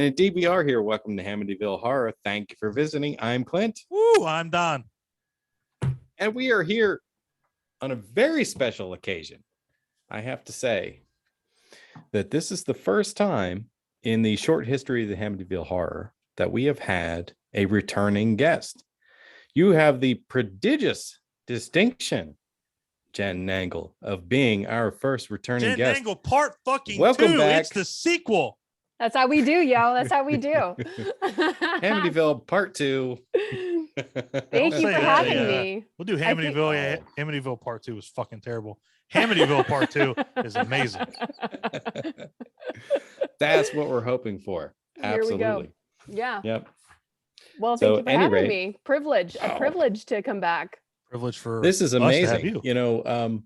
And DBR here. Welcome to Hamityville Horror. Thank you for visiting. I'm Clint. Woo, I'm Don. And we are here on a very special occasion. I have to say that this is the first time in the short history of the Hamityville Horror that we have had a returning guest. You have the prodigious distinction, Jenn Nangle, of being our first returning guest. Jenn Nangle part fucking Welcome 2. back. It's the sequel. That's how we do, yo. That's how we do. Hamityville Part 2. Thank you for having me. We'll do Hamityville. Yeah, Hamityville Part 2 was fucking terrible. Hamityville Part 2 is amazing. That's what we're hoping for. Absolutely. Here we go. Yeah. Yep. Well, thank you for having me. A privilege to come back. Privilege for this is amazing. You.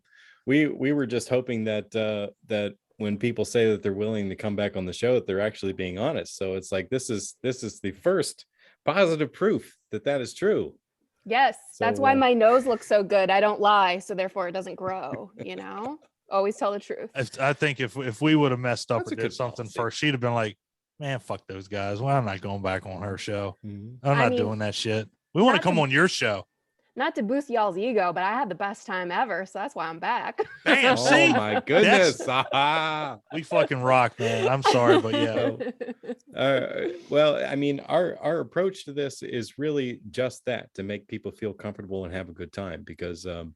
We were just hoping that that when people say that they're willing to come back on the show, that they're actually being honest. So it's like this is the first positive proof that is true. Yes, so, that's why my nose looks so good. I don't lie, so therefore it doesn't grow. Always tell the truth. I think if we would have messed up or did something first, she'd have been like, "Man, fuck those guys. Well, I'm not going back on her show. I'm not doing that shit. We want to come on your show." Not to boost y'all's ego, but I had the best time ever, so that's why I'm back. Damn, see? Oh my goodness. We fucking rock, man. I'm sorry, but yeah. Well, I mean, our approach to this is really just that, to make people feel comfortable and have a good time, because I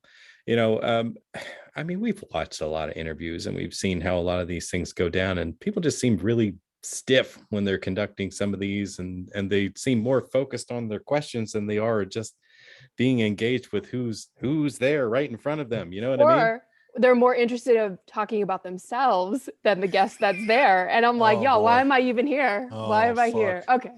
mean, we've watched a lot of interviews and we've seen how a lot of these things go down, and people just seem really stiff when they're conducting some of these, and they seem more focused on their questions than they are just being engaged with who's there right in front of them. You know what I mean? Or they're more interested in talking about themselves than the guest that's there. And I'm like, why am I even here? Why am I here? Okay.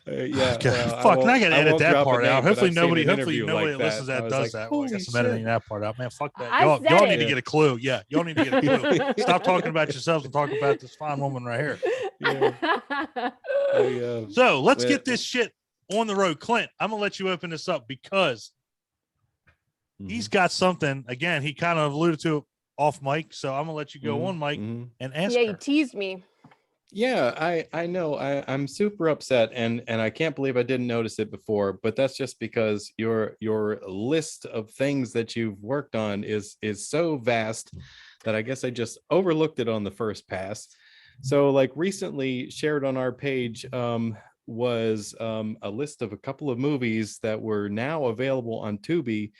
Yeah. Fuck, I gotta edit that part out. Hopefully nobody listens that does that. Well, I guess I'm editing that part out. Man, fuck that. Y'all need to get a clue. Yeah, y'all need to get a clue. Stop talking about yourselves and talk about this fine woman right here. Yeah. So let's get this shit on the road. Clint, I'm gonna let you open this up because he's got something. Again, he kind of alluded to it off mic, so I'm gonna let you go on mic and ask her. You teased me. Yeah, I know. I'm super upset, and I can't believe I didn't notice it before, but that's just because your list of things that you've worked on is so vast that I guess I just overlooked it on the first pass. So like recently shared on our page was a list of a couple of movies that were now available on Tubi,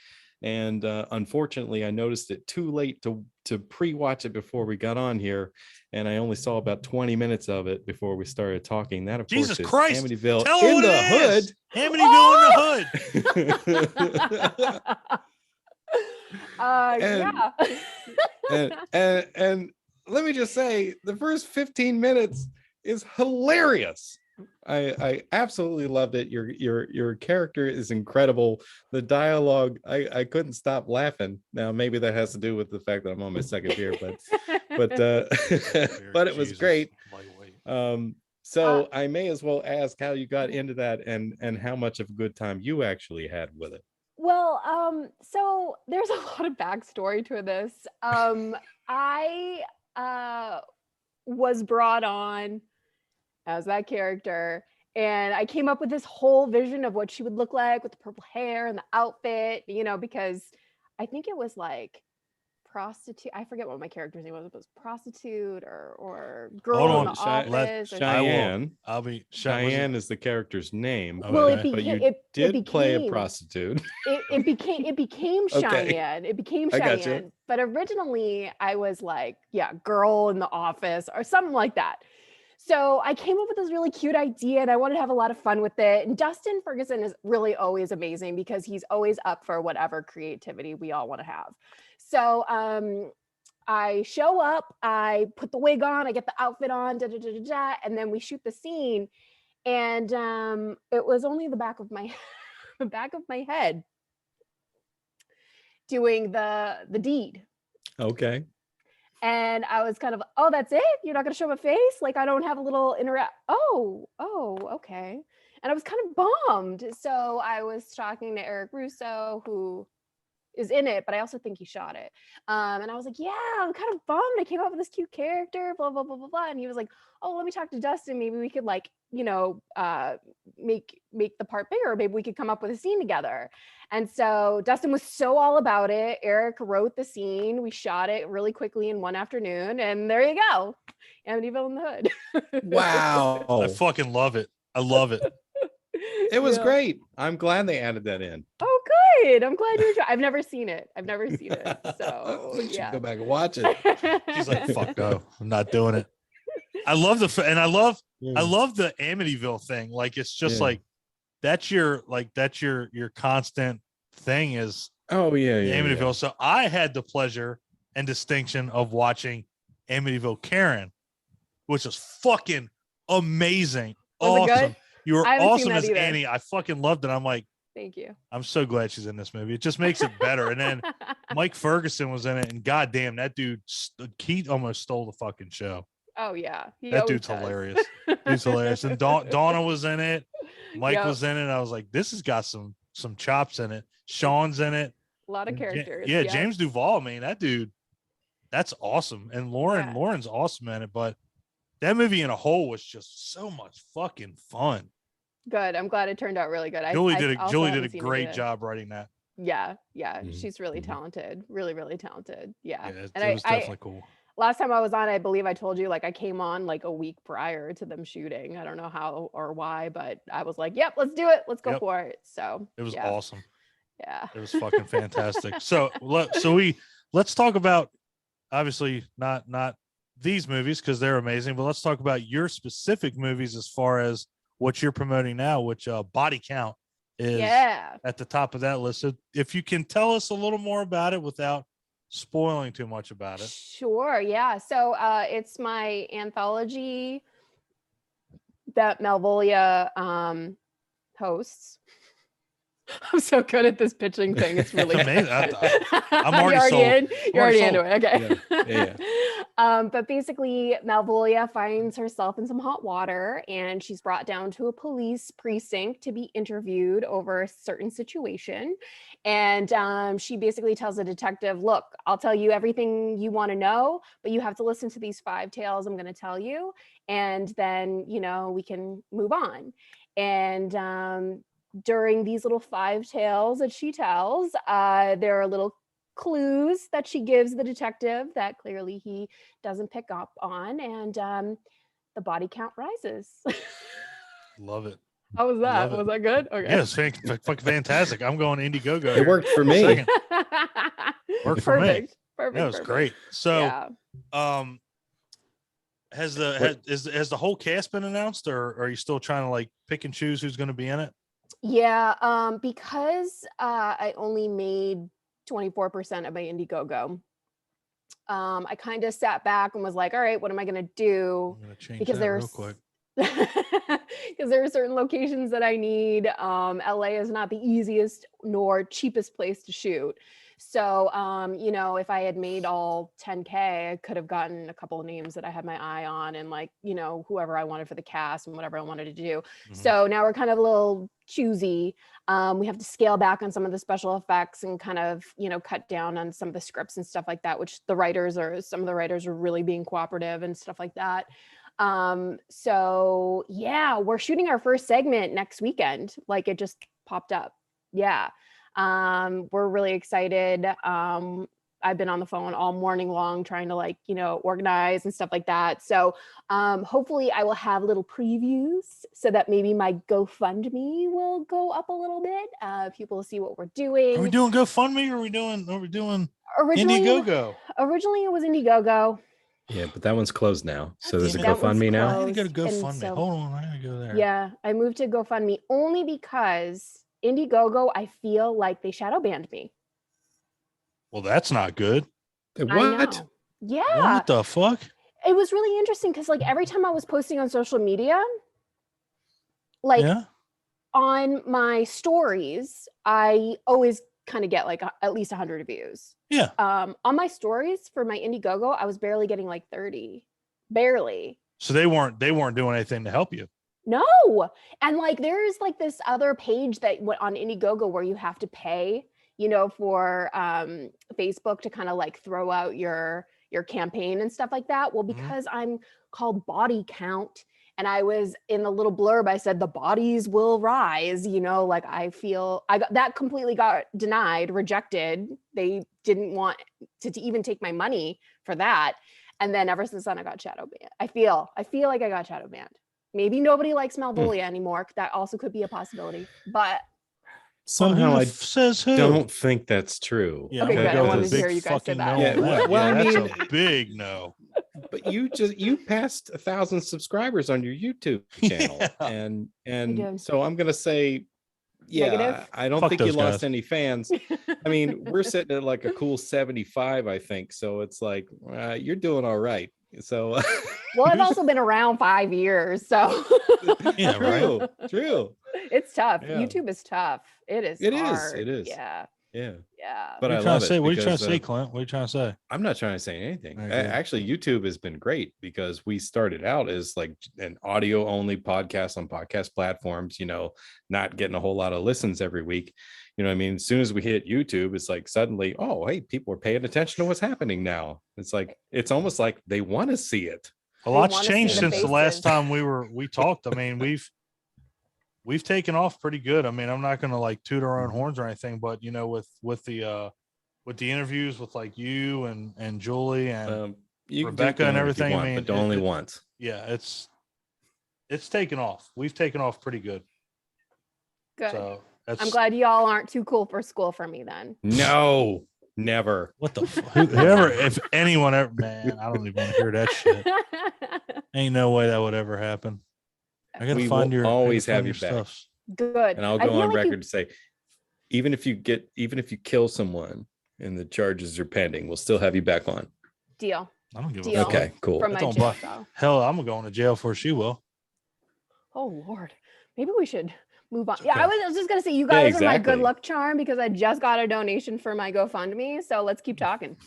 and unfortunately I noticed it too late to pre-watch it before we got on here, and I only saw about 20 minutes of it before we started talking. That, of Jesus course, is Christ, Amityville in the Hood. Amityville in the Hood. And let me just say, the first 15 minutes is hilarious. I absolutely loved it. Your character is incredible. The dialogue, I couldn't stop laughing. Now maybe that has to do with the fact that I'm on my second beer, but but it was great. So I may as well ask how you got into that and how much of a good time you actually had with it. Well, so there's a lot of backstory to this. I was brought on as that character. And I came up with this whole vision of what she would look like with the purple hair and the outfit, you know, because I think it was like prostitute. I forget what my character's name was. It was prostitute or girl in the office. Cheyenne. Cheyenne is the character's name. Well, but you did play a prostitute. It became Cheyenne. It became Cheyenne. But originally I was like, yeah, girl in the office or something like that. So I came up with this really cute idea and I wanted to have a lot of fun with it. And Dustin Ferguson is really always amazing because he's always up for whatever creativity we all want to have. So I show up, I put the wig on, I get the outfit on, and then we shoot the scene. And it was only the back of my head doing the deed. Okay. And I was kind of, oh, that's it? You're not going to show my face? Like, I don't have a little interact. Oh, okay. And I was kind of bummed. So I was talking to Eric Russo, who is in it, but I also think he shot it. And I was like, yeah, I'm kind of bummed. I came up with this cute character, blah, blah, blah, blah, blah. And he was like, oh, let me talk to Dustin. Maybe we could like, you know, make the part bigger. Maybe we could come up with a scene together. And so Dustin was so all about it. Eric wrote the scene. We shot it really quickly in one afternoon. And there you go. Amityville in the Hood. Wow. I fucking love it. I love it. It was great. I'm glad they added that in. Oh, good. I'm glad you enjoyed. I've never seen it. So you should go back and watch it. She's like, fuck no, I'm not doing it. I love the Amityville thing. Like, it's just like, that's your constant thing is Amityville. Yeah. So I had the pleasure and distinction of watching Amityville Karen, which was fucking amazing. Was it good? You were awesome as Annie. I fucking loved it. I'm like, thank you. I'm so glad she's in this movie. It just makes it better. And then Mike Ferguson was in it, and goddamn, that dude, he almost stole the fucking show. Oh yeah, that dude's hilarious. He's hilarious. And Donna was in it. Mike was in it. I was like, this has got some chops in it. Sean's in it. A lot of characters. Yeah, James Duvall, man, that dude, that's awesome. And Lauren's awesome in it. But that movie in a whole was just so much fucking fun. Good. I'm glad it turned out really good. Julie did a great job writing that. Yeah. She's really talented. Really, really talented. Yeah. It was definitely cool. Last time I was on, I believe I told you, like, I came on like a week prior to them shooting. I don't know how or why, but I was like, yep, let's do it. Let's go for it. So it was awesome. Yeah. It was fucking fantastic. So let's talk about, obviously not these movies because they're amazing, but let's talk about your specific movies as far as what you're promoting now, which Body Count is at the top of that list. So if you can tell us a little more about it without spoiling too much about it. Sure. Yeah. So it's my anthology that Malvolia hosts. I'm so good at this pitching thing. It's really amazing. I'm already sold. You're already into it. Okay. Yeah. But basically, Malvolia finds herself in some hot water, and she's brought down to a police precinct to be interviewed over a certain situation. And she basically tells the detective, "Look, I'll tell you everything you want to know, but you have to listen to these 5 tales I'm going to tell you, and then we can move on." And during these little 5 tales that she tells, there are little clues that she gives the detective that clearly he doesn't pick up on, and the body count rises. Love it. How was that? Was that good? Okay. Yes, fucking fantastic. I'm going Indiegogo. It worked for me. Worked for me. Perfect. That was great. So, has the whole cast been announced, or are you still trying to like pick and choose who's going to be in it? Yeah, because I only made 24% of my Indiegogo. I kind of sat back and was like, all right, what am I going to do? I'm gonna change because that real quick. Because there are certain locations that I need. LA is not the easiest nor cheapest place to shoot. So, you know, if I had made all 10K, I could have gotten a couple of names that I had my eye on, and like, you know, whoever I wanted for the cast and whatever I wanted to do. So now we're kind of a little choosy. We have to scale back on some of the special effects and kind of, you know, cut down on some of the scripts and stuff like that, which some of the writers are really being cooperative and stuff like that. So yeah, we're shooting our first segment next weekend. Like, it just popped up. Yeah. We're really excited. I've been on the phone all morning long trying to, like, you know, organize and stuff like that. So hopefully I will have little previews so that maybe my GoFundMe will go up a little bit. People will see what we're doing. Are we doing GoFundMe or are we doing Indiegogo? Originally it was Indiegogo. Yeah, but that one's closed now. So there's a GoFundMe now. I gotta go to GoFundMe. So, hold on, I gotta go there. Yeah, I moved to GoFundMe only because Indiegogo, I feel like they shadow banned me. Well, that's not good. What? Yeah. What the fuck? It was really interesting because, like, every time I was posting on social media, like on my stories, I always kind of get like at least 100 views. Yeah. On my stories for my Indiegogo, I was barely getting like 30. Barely. So they weren't doing anything to help you. No. And like there's like this other page that went on Indiegogo where you have to pay, you know, for Facebook to kind of like throw out your campaign and stuff like that. Well, because I'm called Body Count, and I was in the little blurb, I said the bodies will rise, you know, like I got that completely got denied, rejected. They didn't want to even take my money for that. And then ever since then I got shadow banned. I feel like I got shadow banned. Maybe nobody likes Malvolia anymore. That also could be a possibility, but somehow I says who? Don't think that's true. Yeah, okay, good. I wanted to hear you guys say that. Yeah, well, I mean, that's a big no. But you passed 1,000 subscribers on your YouTube channel, and so I'm gonna say, yeah, negative? I don't think you lost any fans. I mean, we're sitting at like a cool 75, I think. So it's like you're doing all right. So well, I've also been around 5 years, so yeah, right. True. It's tough. Yeah. YouTube is tough. It is. It is. Yeah. Yeah. But what are you trying to say, Clint? What are you trying to say? I'm not trying to say anything. Actually, YouTube has been great because we started out as like an audio only podcast on podcast platforms, you know, not getting a whole lot of listens every week. You know what I mean? As soon as we hit YouTube, it's like suddenly, oh, hey, people are paying attention to what's happening now. It's like, it's almost like they want to see it. A lot's changed since the last time we talked. I mean, we've taken off pretty good. I mean, I'm not going to like toot our own horns or anything, but you know, with the interviews with like you and Julie and Rebecca and everything, I mean, but only once. Yeah, it's taken off. We've taken off pretty good. Good. So I'm glad y'all aren't too cool for school for me then. No, never. What the fuck? Whoever, if anyone ever, man, I don't even want to hear that shit. Ain't no way that would ever happen. I gotta find your always have your back. Stuff. Good. And I'll go on record to say, even if you kill someone and the charges are pending, we'll still have you back on. Deal. I don't give a fuck. Okay, cool. From my jail. Hell, I'm gonna go into jail before she will. Oh Lord. Maybe we should move on. Yeah, I was just gonna say you guys are my good luck charm because I just got a donation for my GoFundMe. So let's keep talking.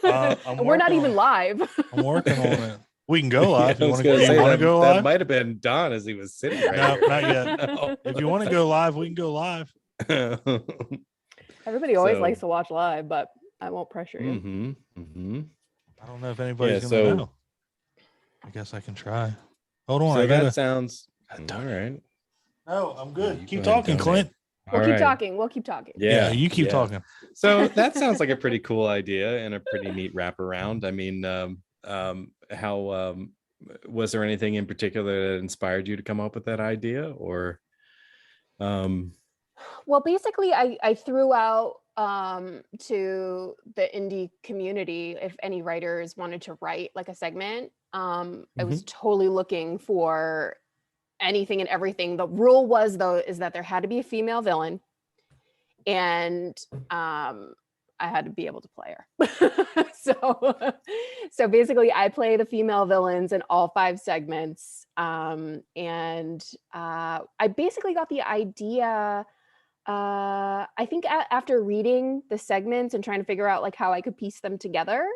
We're not even live. I'm working on it. We can go live. Yeah, you want to go live? That might have been Don as he was sitting right No, not yet. No. If you want to go live, we can go live. Everybody always likes to watch live, but I won't pressure you. I don't know if anybody's going to know. I guess I can try. Hold on. So that sounds all right. No, I'm good. Keep talking, Clint. We'll keep talking. We'll keep talking. Yeah, you keep talking. So that sounds like a pretty cool idea and a pretty neat wraparound. I mean, how was there anything in particular that inspired you to come up with that idea, or well, basically I threw out to the indie community if any writers wanted to write like a segment. I was totally looking for anything and everything. The rule was though is that there had to be a female villain, and I had to be able to play her. So basically I play the female villains in all 5 segments. And I basically got the idea I think after reading the segments and trying to figure out like how I could piece them together,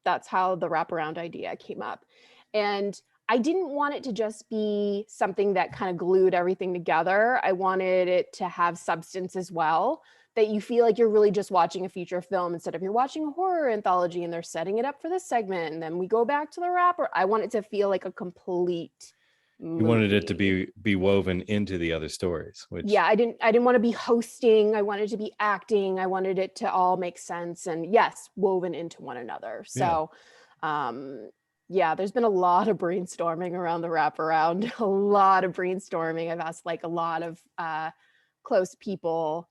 that's how the wraparound idea came up. And I didn't want it to just be something that kind of glued everything together. I wanted it to have substance as well, that you feel like you're really just watching a feature film instead of you're watching a horror anthology and they're setting it up for this segment and then we go back to the wrapper. I want it to feel like a complete movie. You wanted it to be woven into the other stories, which yeah, I didn't want to be hosting. I wanted to be acting. I wanted it to all make sense and yes, woven into one another. So yeah, there's been a lot of brainstorming around the wraparound, a lot of brainstorming. I've asked like a lot of close people,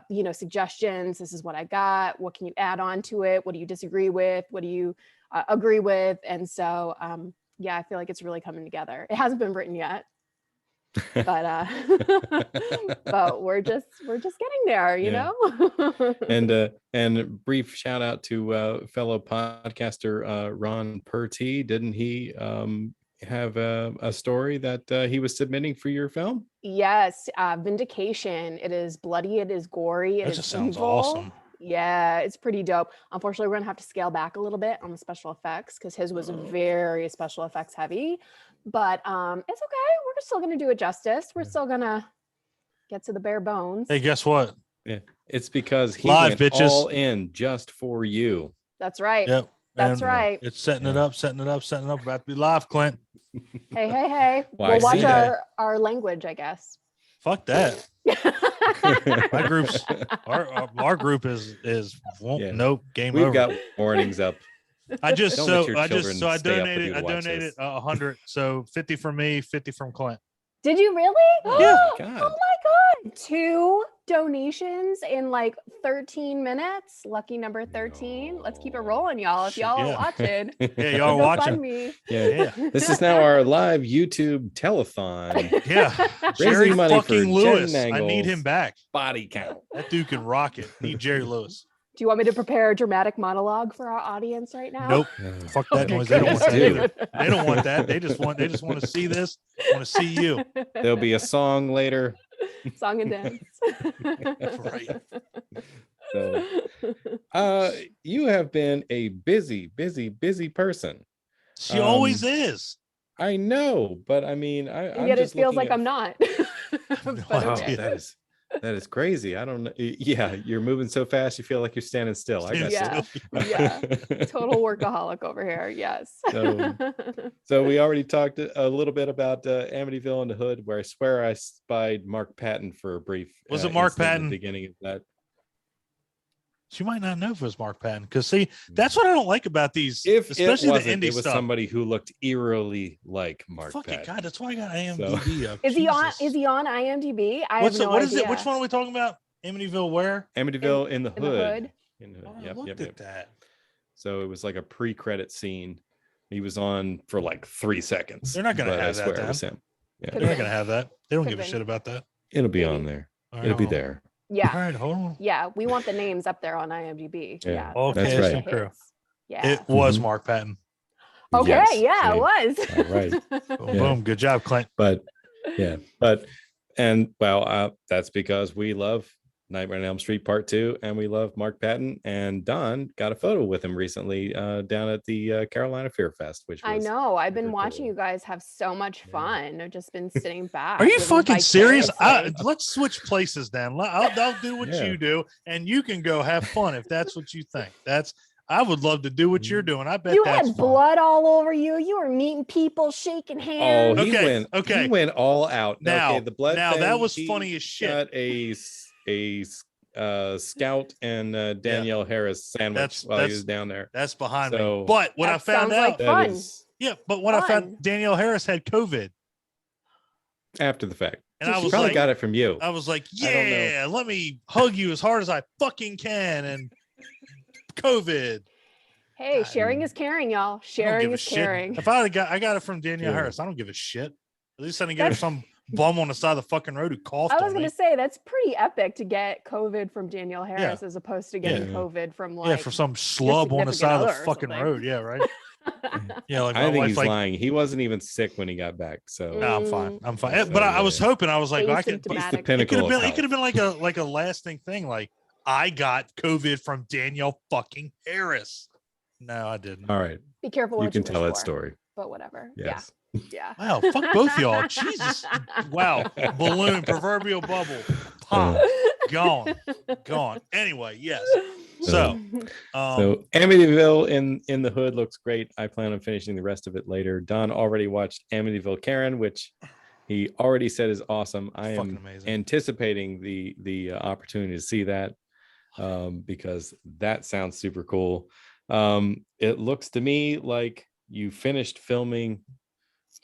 you know, suggestions. This is what I got. What can you add on to it? What do you disagree with? What do you agree with? And so, yeah, I feel like it's really coming together. It hasn't been written yet, but but we're just getting there, you know. And brief shout out to fellow podcaster Ron Pertee. Didn't he have a story that he was submitting for your film? Yes, Vindication. It is bloody, it is gory, it just is sounds evil. awesome. Yeah, it's pretty dope. Unfortunately, we're gonna have to scale back a little bit on the special effects because his was very special effects heavy. But it's okay. We're still gonna do it justice. We're still gonna get to the bare bones. Hey, guess what? Yeah, it's because he Live, went bitches. all in just for you. That's right. Yep. That's right. It's setting it up. About to be live, Clint. Hey. Well, we'll watch that. our language, I guess. Fuck that. My group's our group is nope, game We've over. got warnings up. I Don't let your donated children stay up with you to watch 100, so 50 from me, 50 from Clint. Did you really? Yeah. God. Oh my God. 2 donations in like 13 minutes. Lucky number 13. Let's keep it rolling, y'all. If y'all are watching. Yeah, y'all are watching. Me. Yeah. This is now our live YouTube telethon. Yeah. Raising Jerry money for fucking Lewis. Jenn I need Nangle's him back. Body count. That dude can rock it. Need Jerry Lewis. Do you want me to prepare a dramatic monologue for our audience right now? Nope. Fuck that noise. They don't want that either. They don't want that. They just want to see this. Want to see you. There'll be a song later. Song and dance. Right. So, you have been a busy person. She always is. I know, but I mean, and yet it feels like I'm not. Wow, that is crazy. I don't know. Yeah, you're moving so fast, you feel like you're standing still. I got yeah. Total workaholic over here. Yes. So we already talked a little bit about Amityville in the Hood, where I swear I spied Mark Patton for a brief. Was it Mark Patton? At the beginning of that. She might not know if it was Mark Patton, because see, that's what I don't like about these, If especially the indie it was stuff. Somebody who looked eerily like Mark Patton. God, that's why I got IMDb up. Is he on IMDb? What is it? Which one are we talking about? Amityville where? Amityville in the Hood. I looked at that. So it was like a pre-credit scene. He was on for like 3 seconds. They're not going to have that. It was him. Yeah. They're not going to have that. They don't give a shit about that. It'll be on there. It'll be there. Yeah. All right, hold on. Yeah, we want the names up there on IMDb. Yeah. Okay, that's right. True. Yeah. It was Mark Patton. Okay, yes, yeah, it was. All right. Boom. Good job, Clint. But that's because we love Nightmare on Elm Street Part 2, and we love Mark Patton. And Don got a photo with him recently down at the Carolina Fear Fest, which was I know. I've been watching cool. you guys have so much fun. I've just been sitting back. Are you fucking serious? Let's switch places then. I'll do what you do, and you can go have fun if that's what you think. I would love to do what you're doing. I bet you that's had blood all over you. You were meeting people, shaking hands. Oh, he went all out. Now, okay, the blood. Now thing, that was funny as shit. Got a Scout and Danielle Harris sandwich while he was down there. That's behind me. But when I found out, but when I found Danielle Harris had COVID after the fact, and I was probably like, got it from you. I was like, yeah, let me hug you as hard as I fucking can, and COVID. Hey, sharing is caring, y'all. Sharing is caring. If I got it from Danielle Harris, I don't give a shit. At least I didn't get it from some bum on the side of the fucking road who coughed. I was going to say that's pretty epic to get COVID from Danielle Harris as opposed to getting COVID from from some schlub on the side of the fucking road. Yeah, right. Yeah, like I think he's lying. He wasn't even sick when he got back. So no, I'm fine. I'm fine. So, but I was hoping. I was like, I could. He's the Asymptomatic. pinnacle. It could have been like a lasting thing. Like I got COVID from Danielle fucking Harris. No, I didn't. All right. Be careful. You can tell that story. But whatever. Yes. Yeah. Wow. Fuck both y'all. Jesus. Wow. Balloon, proverbial bubble. Pop. Gone. Anyway, yes. So Amityville in the Hood looks great. I plan on finishing the rest of it later. Don already watched Amityville Karen, which he already said is awesome. I am anticipating the opportunity to see that because that sounds super cool. It looks to me like you finished filming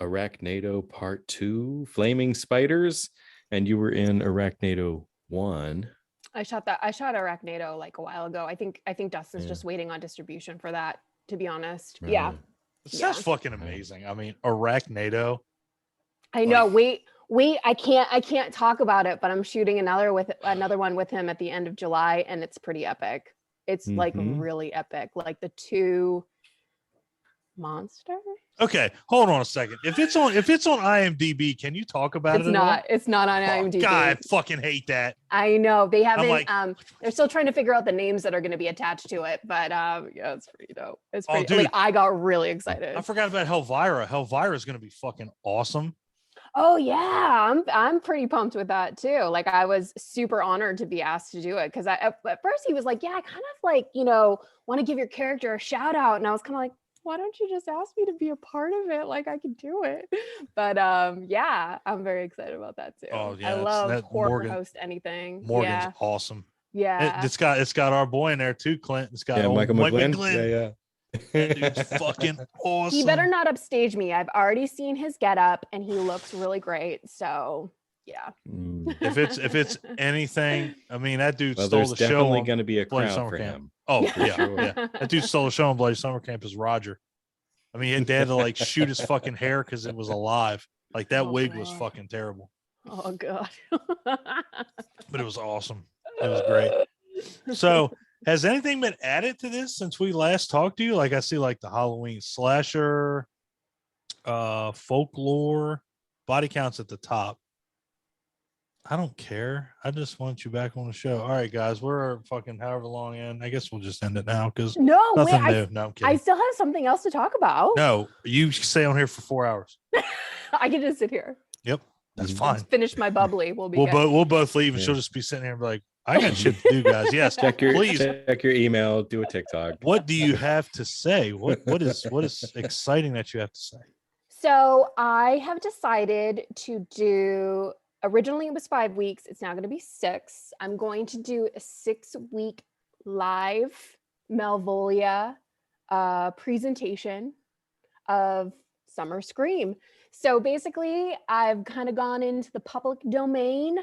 Arachnado Part 2, Flaming Spiders, and you were in Arachnado 1. I shot Arachnado like a while ago. I think Dustin's just waiting on distribution for that, to be honest. Right. Yeah. That's fucking amazing. I mean, Arachnado. I know. Wait, I can't talk about it, but I'm shooting another one with him at the end of July, and it's pretty epic. It's like really epic. Like the two monsters. Okay, hold on a second. If it's on IMDb, can you talk about it? It's not on IMDb. God, I fucking hate that. I know they haven't. They're still trying to figure out the names that are going to be attached to it. But yeah, it's pretty dope. It's pretty. Dude, I got really excited. I forgot about Helvira. Helvira is going to be fucking awesome. Oh yeah, I'm pretty pumped with that too. Like I was super honored to be asked to do it because at first he was like, yeah, I kind of like want to give your character a shout out, and I was kind of like, why don't you just ask me to be a part of it? Like I can do it. But yeah, I'm very excited about that too. Oh yeah, I love horror host anything. Morgan's awesome. Yeah, it's got our boy in there too, Clint. It's got Michael McGlynn. Yeah. That dude's fucking awesome. He better not upstage me. I've already seen his getup, and he looks really great. So yeah. If it's anything, I mean that dude stole the show. Definitely going to be a crowd for him. Oh yeah, yeah. That dude stole the show on Bloody Summer Camp is Roger. I mean, they had to like shoot his fucking hair because it was alive. Like that wig was fucking terrible. Oh god. But it was awesome. It was great. So has anything been added to this since we last talked to you? Like I see like the Halloween slasher, folklore, body counts at the top. I don't care. I just want you back on the show. All right, guys, we're fucking however long in. I guess we'll just end it now because nothing new. No, I'm kidding. I still have something else to talk about. No, you stay on here for 4 hours. I can just sit here. Yep, that's fine. Just finish my bubbly. We'll both leave, and she'll just be sitting here and be like, I got shit to do, guys. Yes, check your email, do a TikTok. What do you have to say? What is exciting that you have to say? So I have decided to do. Originally, it was 5 weeks. It's now going to be 6. I'm going to do a 6-week live Malvolia presentation of Summer Scream. So basically, I've kind of gone into the public domain,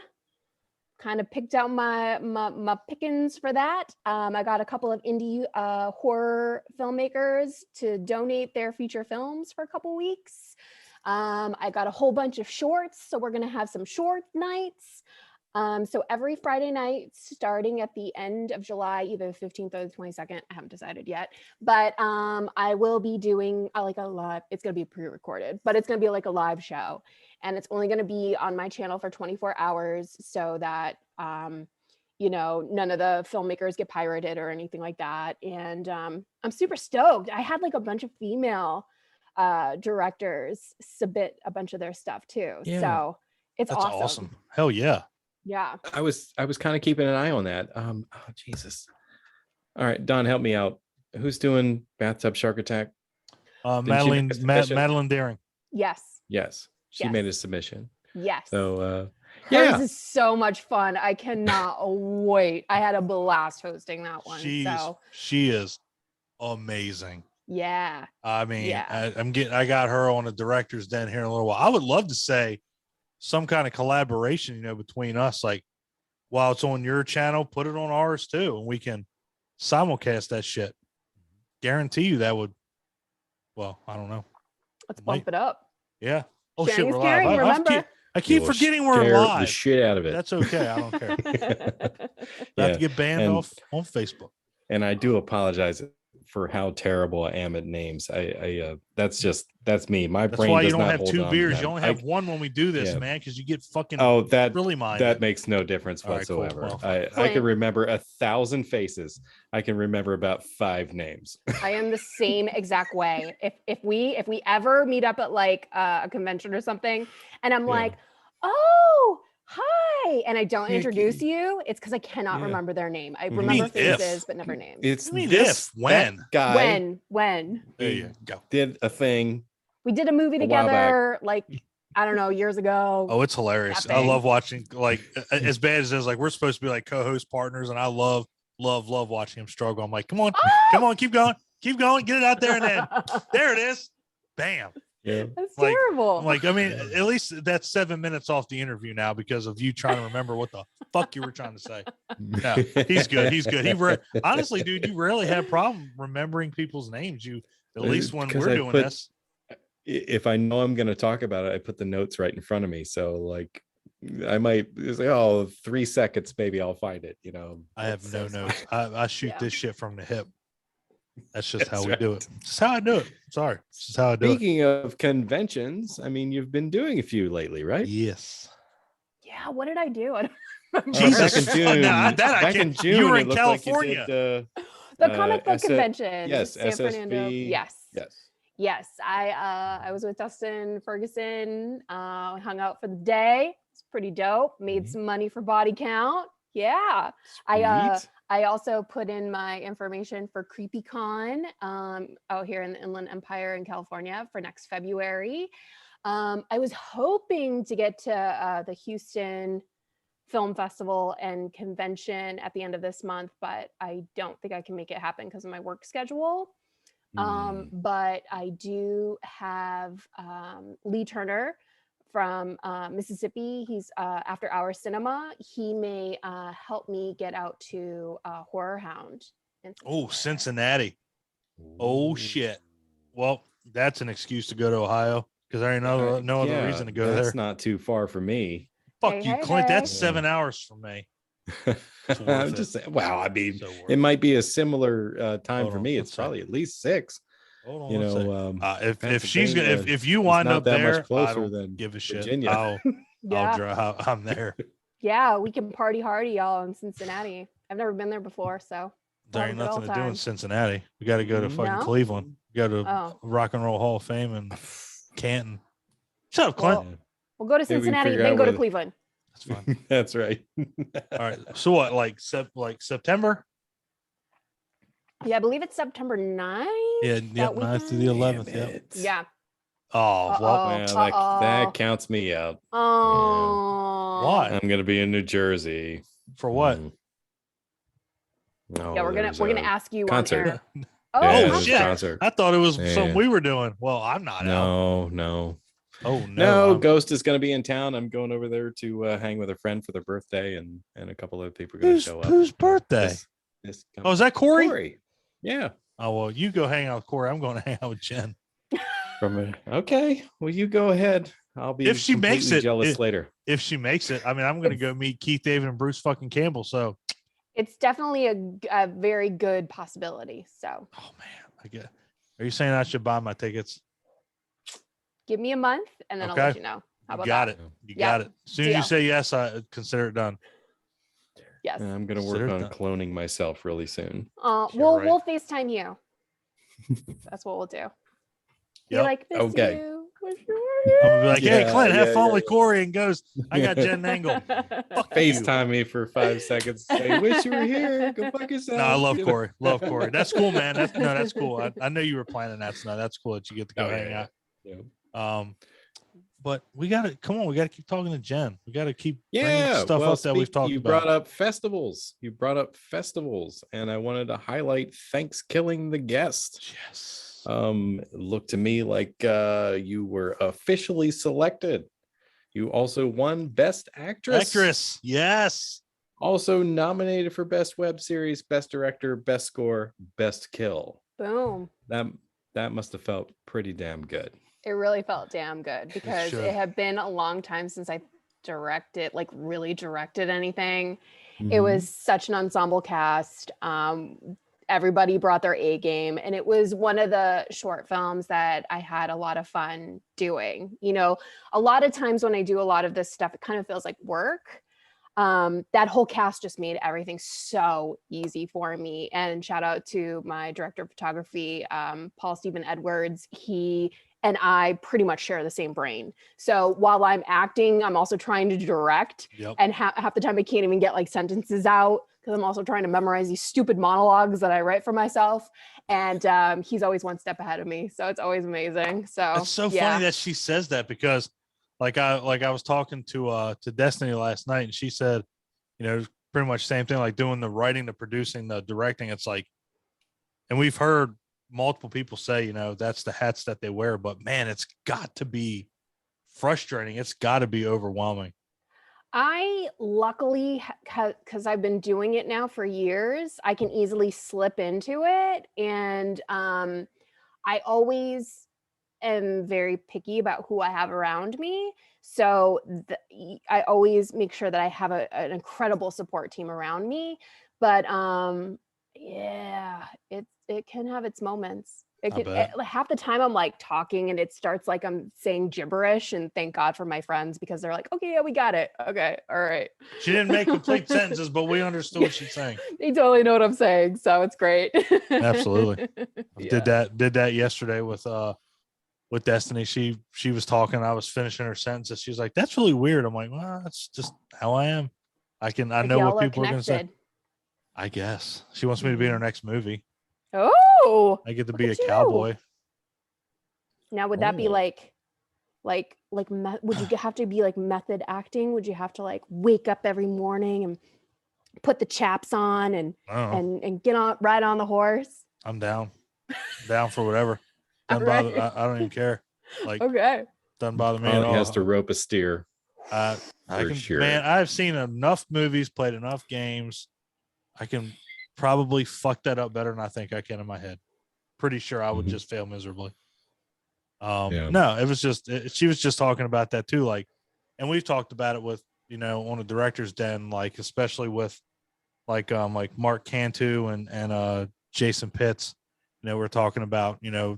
kind of picked out my pickings for that. I got a couple of indie horror filmmakers to donate their feature films for a couple weeks. I got a whole bunch of shorts, so we're gonna have some short nights. So every Friday night, starting at the end of July, either the 15th or the 22nd, I haven't decided yet, but I will be doing like a live, it's gonna be pre-recorded, but it's gonna be like a live show, and it's only gonna be on my channel for 24 hours so that none of the filmmakers get pirated or anything like that. And I'm super stoked. I had like a bunch of female directors submit a bunch of their stuff too. Yeah. So that's awesome. Hell yeah. Yeah. I was kind of keeping an eye on that. Oh Jesus. All right, Don, help me out. Who's doing Bathtub Shark Attack? Madeline Daring. Yes. She made a submission. Yes. So hers is so much fun. I cannot wait. I had a blast hosting that one. She is amazing. Yeah. I mean, I got her on the director's den here in a little while. I would love to say some kind of collaboration, between us, like while it's on your channel, put it on ours too, and we can simulcast that shit. Guarantee you that would. Well, I don't know. Let's bump it up. Yeah. Oh Sharing shit, we're live. Remember? I keep forgetting we're live. The shit out of it. That's okay. I don't care. Not to get banned off on Facebook. And I do apologize. for how terrible I am at names. That's me. My That's brain why you does don't not have hold two on to beers. them. You only have one when we do this, man, because you get fucking really minded. That makes no difference whatsoever. Right, cool. I can remember 1,000 faces. I can remember about 5 names. I am the same exact way. If we ever meet up at like a convention or something, and I'm like, oh, hi, and I don't introduce you, it's because I cannot remember their name. I remember faces, but never names. It's when guy. When there you go. Did a thing. We did a movie together, like I don't know, years ago. Oh, it's hilarious. I love watching, like, as bad as it is, like, we're supposed to be like co-host partners, and I love watching him struggle. I'm like, come on, keep going, get it out there, and then there it is, bam. Yeah, that's terrible. I'm like, I mean, at least that's 7 minutes off the interview now because of you trying to remember what the fuck you were trying to say. No, he's good. Honestly, dude, you rarely have problem remembering people's names. You at least when we're doing this. If I know I'm going to talk about it, I put the notes right in front of me. So like, I might say, 3 seconds, maybe I'll find it. You know, I have no notes. I shoot this shit from the hip. That's just how we do it. Just how I do it. Sorry. This is how I do it. Speaking of conventions, I mean, you've been doing a few lately, right? Yes. Yeah. What did I do? I don't remember. Jesus. Back in June. Back in June, you were in California. Like you did, the comic book convention. Yes. San Fernando. SSV. Yes. I was with Dustin Ferguson. Hung out for the day. It's pretty dope. Made some money for Body Count. Yeah. Sweet. I also put in my information for CreepyCon out here in the Inland Empire in California for next February. I was hoping to get to the Houston Film Festival and Convention at the end of this month, but I don't think I can make it happen because of my work schedule. But I do have Lee Turner from Mississippi. He's After Hour Cinema. He may help me get out to Horror Hound. Cincinnati. Oh shit. Well, that's an excuse to go to Ohio because I know no other reason to go there. That's not too far for me. Fuck you, Clint. That's 7 hours from me. I'm just saying. Well, I mean, it might be a similar time for me. It's probably at least 6. Hold on, if she's gonna, if you wind up there, much closer than give a shit. I'll drive. I'm there. Yeah, we can party hardy, y'all, in Cincinnati. I've never been there before, so there ain't nothing to do in Cincinnati. We got to go to fucking Cleveland. We go to Rock and Roll Hall of Fame and Canton. Shut up, Clint. We'll go to Cincinnati, then go to Cleveland. That's fine. That's right. All right. So what? Like September? Yeah, I believe it's September 9th. Yeah, 9th to the 11th. Yeah. Oh, well, that counts me out. Oh. Why? I'm gonna be in New Jersey. For what? Yeah, we're gonna ask you concert. On air. Oh shit! Concert. I thought it was something we were doing. Well, I'm not. No. Oh no! Ghost is going to be in town. I'm going over there to hang with a friend for their birthday, and a couple of people are going to show up. Whose birthday? Is that Corey? Corey. Yeah. Oh well, you go hang out with Corey. I'm going to hang out with Jen. Okay. Well, you go ahead. I'll be if she makes it jealous later. If she makes it, I mean, I'm going to go meet Keith David and Bruce fucking Campbell. So it's definitely a very good possibility. So. Oh man, are you saying I should buy my tickets? Give me a month and then I'll let you know. How about that? You got it. As soon as you say yes, I consider it done. Yes. I'm going to work on cloning myself really soon. We'll FaceTime you. That's what we'll do. Yep. Like this. Okay. I'm gonna be like, hey, Clint, have fun with Corey, and goes, I got Jenn Nangle. FaceTime me for 5 seconds. Say, wish you were here. Go fuck yourself. No, I love Corey. Love Corey. That's cool, man. That's cool. I know you were planning that, so that's cool that you get to go hang out. Yeah. But we gotta keep talking to Jen. We gotta keep bringing stuff up that we've talked about. You brought up festivals. And I wanted to highlight Thanksgiving the Guest. Yes. Looked to me like you were officially selected. You also won Best Actress. Yes. Also nominated for Best Web Series, Best Director, Best Score, Best Kill. Boom. That must have felt pretty damn good. It really felt damn good because it had been a long time since I really directed anything. Mm-hmm. It was such an ensemble cast. everybody brought their A game, and it was one of the short films that I had a lot of fun doing. You know, a lot of times when I do a lot of this stuff, it kind of feels like work. That whole cast just made everything so easy for me. And shout out to my director of photography, Paul Stephen Edwards. He and I pretty much share the same brain. So while I'm acting, I'm also trying to direct. Yep. And half the time I can't even get like sentences out because I'm also trying to memorize these stupid monologues that I write for myself. And he's always one step ahead of me. So it's always amazing. So it's so funny that she says that, because like I was talking to Destiny last night, and she said, you know, pretty much same thing, like doing the writing, the producing, the directing. It's like, and we've heard multiple people say, you know, that's the hats that they wear, but man, it's got to be frustrating. It's got to be overwhelming. I luckily, because I've been doing it now for years, I can easily slip into it. And I always am very picky about who I have around me. So I always make sure that I have an incredible support team around me. But yeah, it can have its moments. Half the time I'm like talking and it starts like I'm saying gibberish, and thank God for my friends, because they're like, okay, yeah, we got it. Okay. All right. She didn't make complete sentences, but we understood what she's saying. They totally know what I'm saying. So it's great. Absolutely. Yeah. Did that yesterday with Destiny. She was talking, I was finishing her sentences. She was like, that's really weird. I'm like, well, that's just how I am. I know what people are going to say. I guess she wants me to be in her next movie. Oh, I get to be a cowboy. Now, would that be like, would you have to be like method acting? Would you have to like wake up every morning and put the chaps on and get on, ride on the horse? I'm down for whatever. Doesn't bother. I don't even care. Like, okay, doesn't bother me at all. He has to rope a steer. I can, sure. Man, I've seen enough movies, played enough games. I can probably fuck that up better than I think I can in my head. Pretty sure I would just fail miserably. No, it was just, she was just talking about that too. Like, and we've talked about it with, you know, on a director's den, like, especially with like Mark Cantu and Jason Pitts, you know, we're talking about, you know,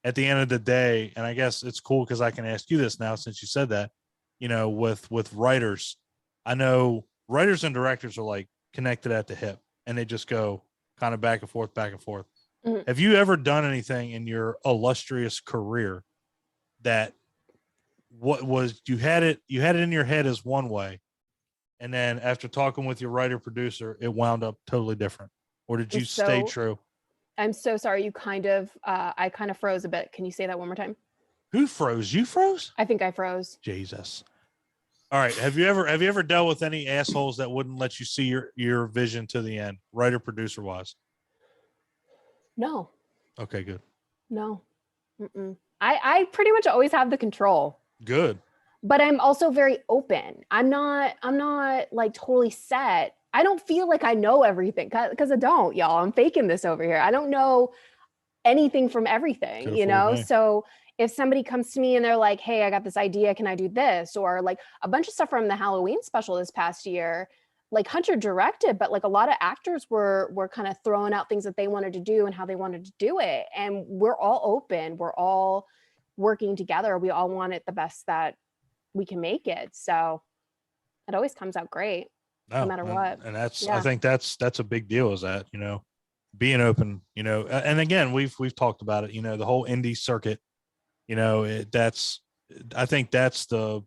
at the end of the day, and I guess it's cool because I can ask you this now since you said that, you know, with writers, I know writers and directors are like connected at the hip, and they just go kind of back and forth, back and forth. Mm-hmm. Have you ever done anything in your illustrious career that you had it in your head as one way, and then after talking with your writer producer, it wound up totally different? Or did you stay true? I'm so sorry. You I kind of froze a bit. Can you say that one more time? Who froze? You froze? I think I froze. Jesus. All right. Have you ever dealt with any assholes that wouldn't let you see your vision to the end, writer producer wise? No. Okay, good. No. Mm-mm. I pretty much always have the control. Good. But I'm also very open. I'm not like totally set. I don't feel like I know everything because I don't, y'all. I'm faking this over here. I don't know anything from everything, you know? So if somebody comes to me and they're like, hey, I got this idea, can I do this? Or like a bunch of stuff from the Halloween special this past year, like Hunter directed, but like a lot of actors were kind of throwing out things that they wanted to do and how they wanted to do it. And we're all open. We're all working together. We all want it the best that we can make it. So it always comes out great. No matter what. And that's, I think that's a big deal, is that, you know, being open, you know, and again, we've talked about it, you know, the whole indie circuit, you know, I think that's the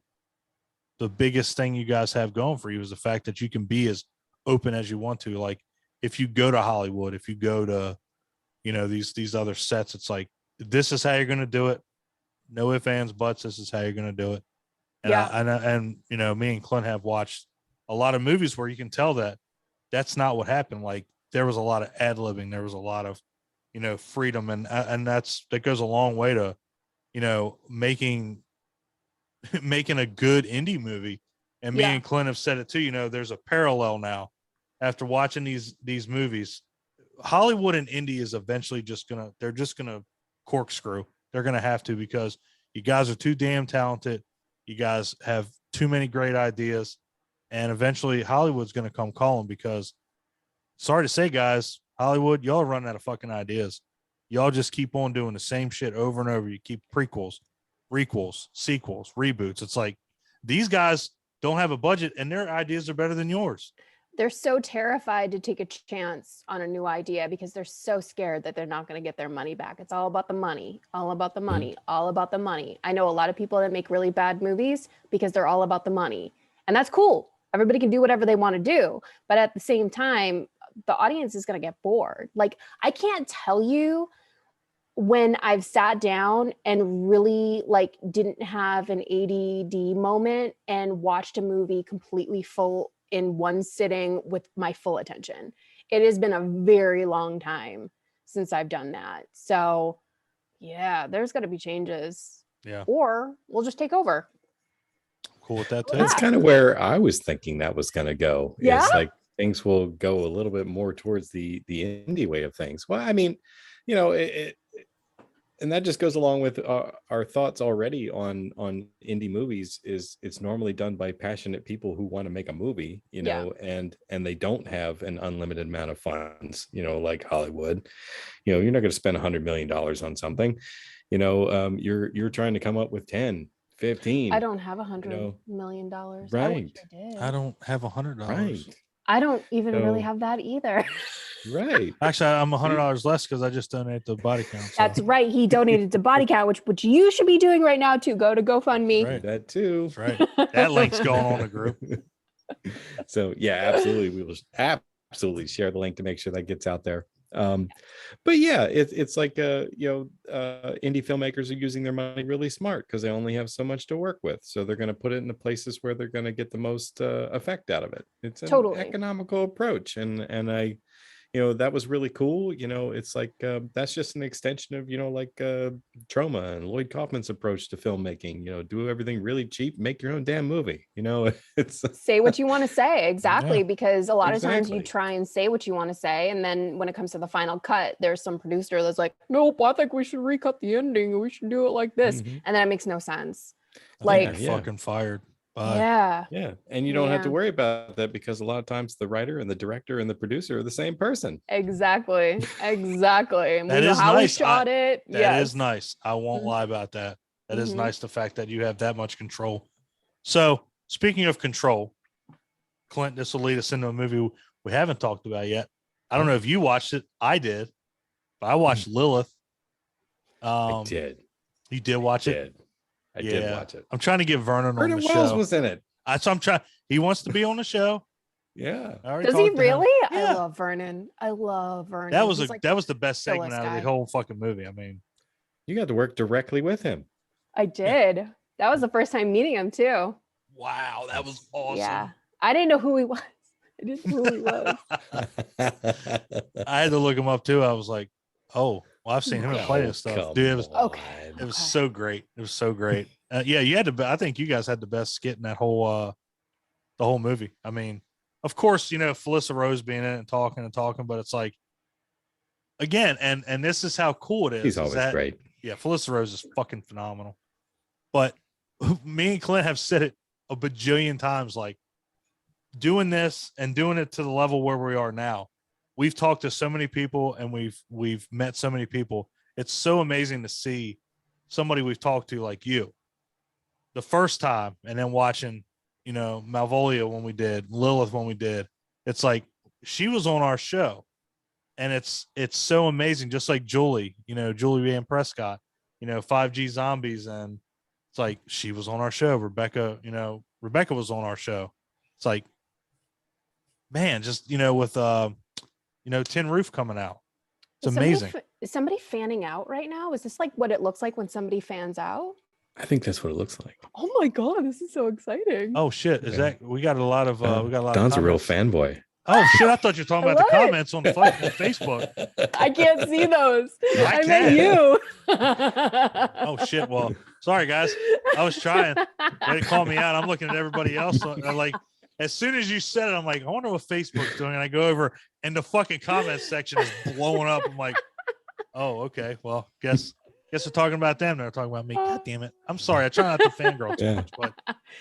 biggest thing you guys have going for you, is the fact that you can be as open as you want to. Like, if you go to Hollywood, if you go to, you know, these other sets, it's like, this is how you're going to do it. No ifs, ands, buts. This is how you're going to do it. And and you know, me and Clint have watched a lot of movies where you can tell that that's not what happened. Like, there was a lot of ad-libbing. There was a lot of, you know, freedom. And that goes a long way to, you know, making a good indie movie. And me and Clint have said it too, you know, there's a parallel now after watching these movies. Hollywood and indie is eventually they're just gonna corkscrew. They're gonna have to, because you guys are too damn talented. You guys have too many great ideas. And eventually Hollywood's going to come calling, because, sorry to say, guys, Hollywood, y'all run out of fucking ideas. Y'all just keep on doing the same shit over and over. You keep prequels, requels, sequels, reboots. It's like these guys don't have a budget and their ideas are better than yours. They're so terrified to take a chance on a new idea because they're so scared that they're not going to get their money back. It's all about the money, all about the money, all about the money. I know a lot of people that make really bad movies because they're all about the money. And that's cool. Everybody can do whatever they want to do. But at the same time, the audience is going to get bored. Like, I can't tell you when I've sat down and really like didn't have an ADD moment and watched a movie completely full in one sitting with my full attention. It has been a very long time since I've done that. So yeah, there's got to be changes. Yeah. Or we'll just take over. Cool with that too. That's kind of where I was thinking that was going to go. Yeah. It's like things will go a little bit more towards the indie way of things. Well, I mean, you know, and that just goes along with our thoughts already on indie movies. Is it's normally done by passionate people who want to make a movie, you know, and they don't have an unlimited amount of funds, you know, like Hollywood. You know, you're not going to spend $100 million on something, you know. You're trying to come up with 10, 15. I don't have $100 million. Right. I don't have $100. Right. I don't even really have that either. Right. Actually, I'm $100 less because I just donated to Body Count. So. That's right. He donated to Body Count, which you should be doing right now too. Go to GoFundMe. Right. That too. That's right. That link's going on the group. So yeah, absolutely. We will absolutely share the link to make sure that gets out there. But yeah, it's like indie filmmakers are using their money really smart because they only have so much to work with, so they're going to put it in the places where they're going to get the most effect out of it. It's an economical approach, and I, you know, that was really cool. You know, it's like that's just an extension of, you know, like Trauma and Lloyd Kaufman's approach to filmmaking. You know, do everything really cheap, make your own damn movie. You know, it's say what you want to say. Exactly. Because a lot of times you try and say what you want to say, and then when it comes to the final cut, there's some producer that's like, nope, I think we should recut the ending, we should do it like this. And then it makes no sense. Like fucking fired. Yeah. And you don't have to worry about that because a lot of times the writer and the director and the producer are the same person. Exactly. And that we know is how nice. we shot it. That is nice. I won't lie about that. That is nice, the fact that you have that much control. So speaking of control, Clint, this will lead us into a movie we haven't talked about yet. I don't know if you watched it. I did, but I watched Lilith. I did. You did watch it? I did watch it. I'm trying to get Vernon on the show. Wells was in it. So I'm trying. He wants to be on the show. Yeah. Does he really? I love Vernon. That was that was the best segment out of the whole fucking movie. I mean, you got to work directly with him. I did. That was the first time meeting him too. Wow, that was awesome. Yeah. I didn't know who he was. I didn't know who he was. I had to look him up too. I was like, oh, well, I've seen him play this stuff. Dude, it was so great. It was so great. You had to. I think you guys had the best skit in that whole, the whole movie. I mean, of course, you know, Felissa Rose being in it and talking, but it's like, again, and this is how cool it is. He's always great. Yeah, Felissa Rose is fucking phenomenal. But me and Clint have said it a bajillion times, like doing this and doing it to the level where we are now. We've talked to so many people and we've met so many people. It's so amazing to see somebody we've talked to like you the first time, and then watching, you know, Malvolio when we did, Lilith when we did. It's like she was on our show, and it's so amazing. Just like Julie, you know, Julie Ann Prescott, you know, 5G Zombies, and it's like she was on our show. Rebecca was on our show. It's like, man, just, you know, with Tin Roof coming out. It's amazing. Is somebody fanning out right now? Is this like what it looks like when somebody fans out? I think that's what it looks like. Oh my God, this is so exciting. Oh shit. Is that, we got a lot of Don's a real fanboy. Oh shit. I thought you were talking about the comments on Facebook. I can't see those. I meant you. Oh shit. Well, sorry guys. I was trying. They called me out. I'm looking at everybody else. I'm like, as soon as you said it, I'm like, I wonder what Facebook's doing. And I go over and the fucking comments section is blowing up. I'm like, oh, okay. Well, guess Guess we're talking about them. They're talking about me. God damn it. I'm sorry. I try not to fangirl too much, but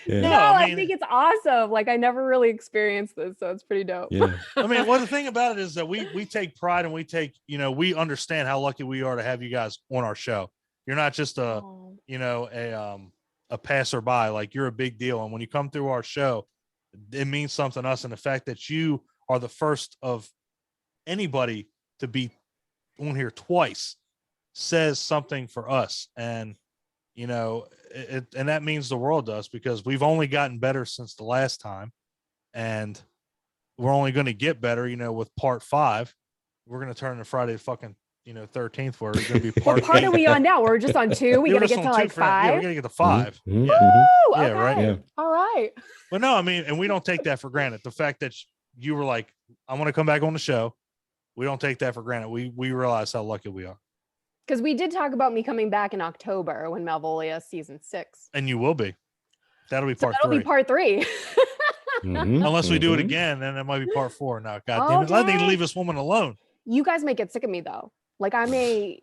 no, I think it's awesome. Like I never really experienced this, so it's pretty dope. Yeah. I mean, well, the thing about it is that we take pride and we take, we understand how lucky we are to have you guys on our show. You're not just a passerby. Like you're a big deal. And when you come through our show, it means something to us. And the fact that you are the first of anybody to be on here twice says something for us. And, and that means the world to us because we've only gotten better since the last time. And we're only going to get better, with part 5. We're going to turn to Friday the fucking 13th where we're going to be part what part 8. are we on now? We're just on 2. We got to get to like 5. Yeah, we got to get to 5. Mm-hmm. Yeah. Woo! Yeah, Okay. right. Yeah. All right. But no, I mean, and we don't take that for granted. The fact that you were like, I want to come back on the show. We don't take that for granted. We realize how lucky we are. Because we did talk about me coming back in October when Malvolia season 6. And you will be. That'll be part 3. That'll be part 3. Mm-hmm. Unless we do it again, then it might be part 4. No, God damn it. Let me leave this woman alone. You guys may get sick of me though. Like I may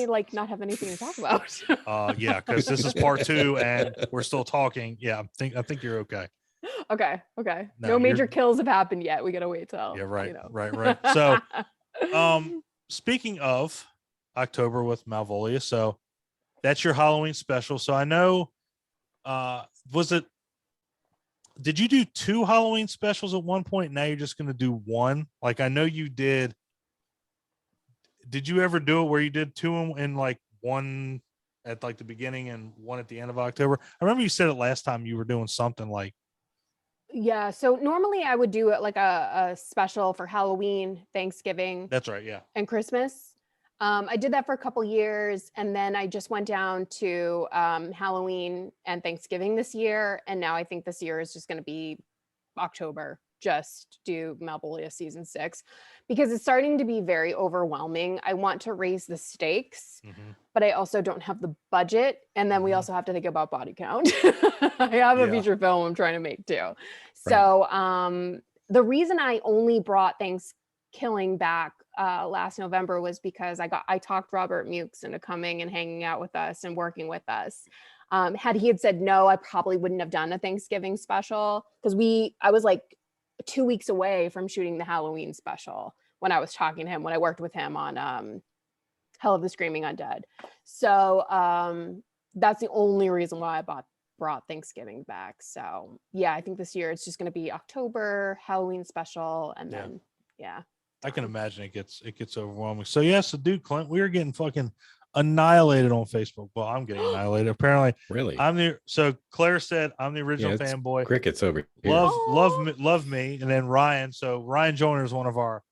like not have anything to talk about. Yeah, because this is part 2 and we're still talking. Yeah, I think you're okay. Okay. No major kills have happened yet. We gotta wait till. Yeah, right. Right. So speaking of October with Malvolia, so that's your Halloween special. So I know did you do 2 Halloween specials at one point? Now you're just gonna do 1? Like I know you did. Did you ever do it where you did 2 in like 1 at like the beginning and 1 at the end of October? I remember you said it last time you were doing something like. Yeah. So normally I would do it like a special for Halloween, Thanksgiving. That's right. Yeah. And Christmas. I did that for a couple years and then I just went down to Halloween and Thanksgiving this year. And now I think this year is just going to be October, just do Malvolia season 6 because it's starting to be very overwhelming. I want to raise the stakes, but I also don't have the budget. And then we also have to think about body count. I have a feature film I'm trying to make too. Right. So the reason I only brought Thanksgiving back last November was because I talked Robert Mukes into coming and hanging out with us and working with us. Had he said no, I probably wouldn't have done a Thanksgiving special because I was like 2 weeks away from shooting the Halloween special when I was talking to him, when I worked with him on Hell of the Screaming Undead. So that's the only reason why I brought Thanksgiving back. So yeah, I think this year it's just going to be October Halloween special. And then, I can imagine it gets overwhelming. So yes, the dude Clint, we are getting fucking annihilated on Facebook. Well, I'm getting annihilated. Apparently, really. So Claire said I'm the original fanboy. Crickets over here. Love me, and then Ryan. So Ryan Joyner is one of our